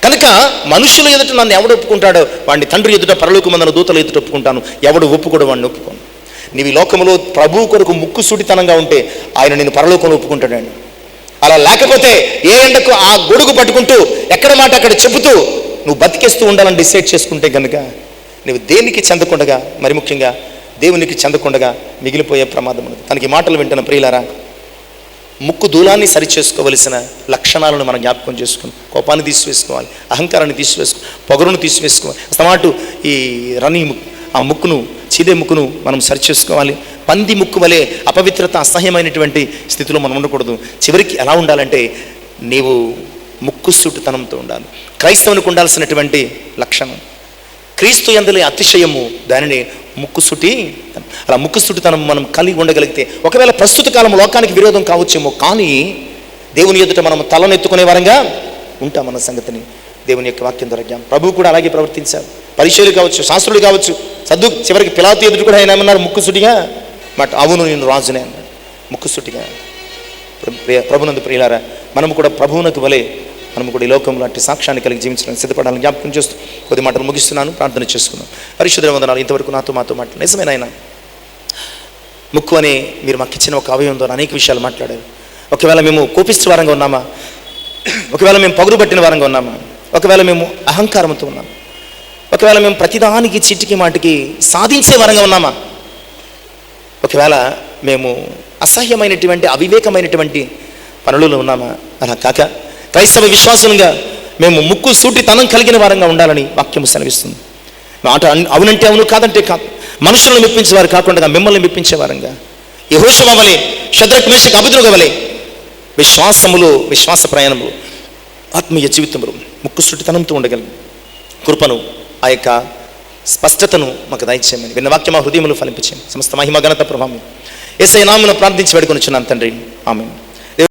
కనుక మనుషుల ఎదుట నన్ను ఎవడు ఒప్పుకుంటాడో వాడిని తండ్రి ఎదుట పరలోకమందున దూతల ఎదుట ఒప్పుకుంటాను. ఎవడు ఒప్పుకోడు వాడిని ఒప్పుకోను. నీవు ఈ లోకంలో ప్రభువు కొరకు ముక్కుసూటితనంగా ఉంటే ఆయన నేను పరలోకంలో ఒప్పుకుంటాడండి. అలా లేకపోతే ఏ ఎండకు ఆ గొడుగు పట్టుకుంటూ ఎక్కడ మాట అక్కడ చెబుతూ నువ్వు బతికేస్తూ ఉండాలని డిసైడ్ చేసుకుంటే కనుక నువ్వు దేనికి చెందకుండగా, మరి ముఖ్యంగా దేవునికి చెందకుండగా మిగిలిపోయే ప్రమాదం ఉన్నది. తనకి మాటలు వింటున్న ప్రియులారా, ముక్కు దూలాన్ని సరిచేసుకోవలసిన లక్షణాలను మనం జ్ఞాపకం చేసుకుని కోపాన్ని తీసివేసుకోవాలి, అహంకారాన్ని తీసివేసుకో, పొగరును తీసివేసుకోవాలి. అసలు ఈ రని ఆ ముక్కును, చీదే ముక్కును మనం సరిచేసుకోవాలి. పంది ముక్కు వలె అపవిత్రత, అసహ్యమైనటువంటి స్థితిలో మనం ఉండకూడదు. చివరికి ఎలా ఉండాలంటే నీవు ముక్కుసూటితనంతో ఉండాలి. క్రైస్తవునికి ఉండాల్సినటువంటి లక్షణం క్రీస్తు యందలి అతిశయము, దానిని ముక్కుసూటి. అలా ముక్కుసూటితనం మనం కలిగి ఉండగలిగితే ఒకవేళ ప్రస్తుత కాలం లోకానికి విరోధం కావచ్చేమో, కానీ దేవుని ఎదుట మనం తలనెత్తుకునే వారంగా ఉంటామన్న సంగతిని దేవుని యొక్క వాక్యం ద్వారా ప్రభువు కూడా అలాగే ప్రవర్తించారు. పరిచయులు కావచ్చు, శాస్త్రులు కావచ్చు, చివరికి పిలాతు ఎదుటి కూడా ఆయన ఏమన్నారు? ముక్కుసూటిగా మాట, అవును నేను రాజునే అన్నాడు ముక్కుసూటిగా. ప్రభునందు ప్రియులారా, మనము కూడా ప్రభువునకు వలె మనము కూడా ఈ లోకంలో అట్టి సాక్ష్యాన్ని కలిగి జీవించడానికి సిద్ధపడాలని జ్ఞాపకం చేస్తూ కొద్ది మాటలు ముగిస్తున్నాను. ప్రార్థన చేసుకున్నాను. పరిశుద్ధ వందనాలు. ఇంతవరకు మాతో మాట్లాడు. నిజమైన ఆయన ముక్కు అని మీరు మాకు ఇచ్చిన ఒక అవయవం ద్వారా అనేక విషయాలు మాట్లాడారు. ఒకవేళ మేము కోపిస్తూ వారంగా ఉన్నామా, ఒకవేళ మేము పగురు పట్టిన వారంగా ఉన్నామా, ఒకవేళ మేము అహంకారంతో ఉన్నామా, ఒకవేళ మేము ప్రతిదానికి చీటికి మాటికి సాధించే వారంగా ఉన్నామా, ఒకవేళ మేము అసహ్యమైనటువంటి అవివేకమైనటువంటి పనులలో ఉన్నామా, అలా కాక క్రైస్తవ విశ్వాసంగా మేము ముక్కు సూటితనం కలిగిన వారంగా ఉండాలని వాక్యము సెలవిస్తుంది. మాట అవునంటే అవును, కాదంటే కాదు. మనుషులను మెప్పించేవారు కాకుండా మిమ్మల్ని మెప్పించేవారంగా యెహోషువ వలె, షద్రక్ మేషక్ అబేద్నెగో వలె విశ్వాసములో, విశ్వాస ప్రయాణములు, ఆత్మీయ జీవితంలో ముక్కు సూటితనంతో ఉండగలిగి కృపను, ఆ యొక్క స్పష్టతను మాకు దయచేయమని విన్న వాక్యం మా హృదయములు ఫలింపచేయండి. సమస్త మహిమ ఘనత ప్రభావం యేసయ్య నామమున ప్రార్థించి వేడుకొనుచున్నాను తండ్రి. ఆమేన్.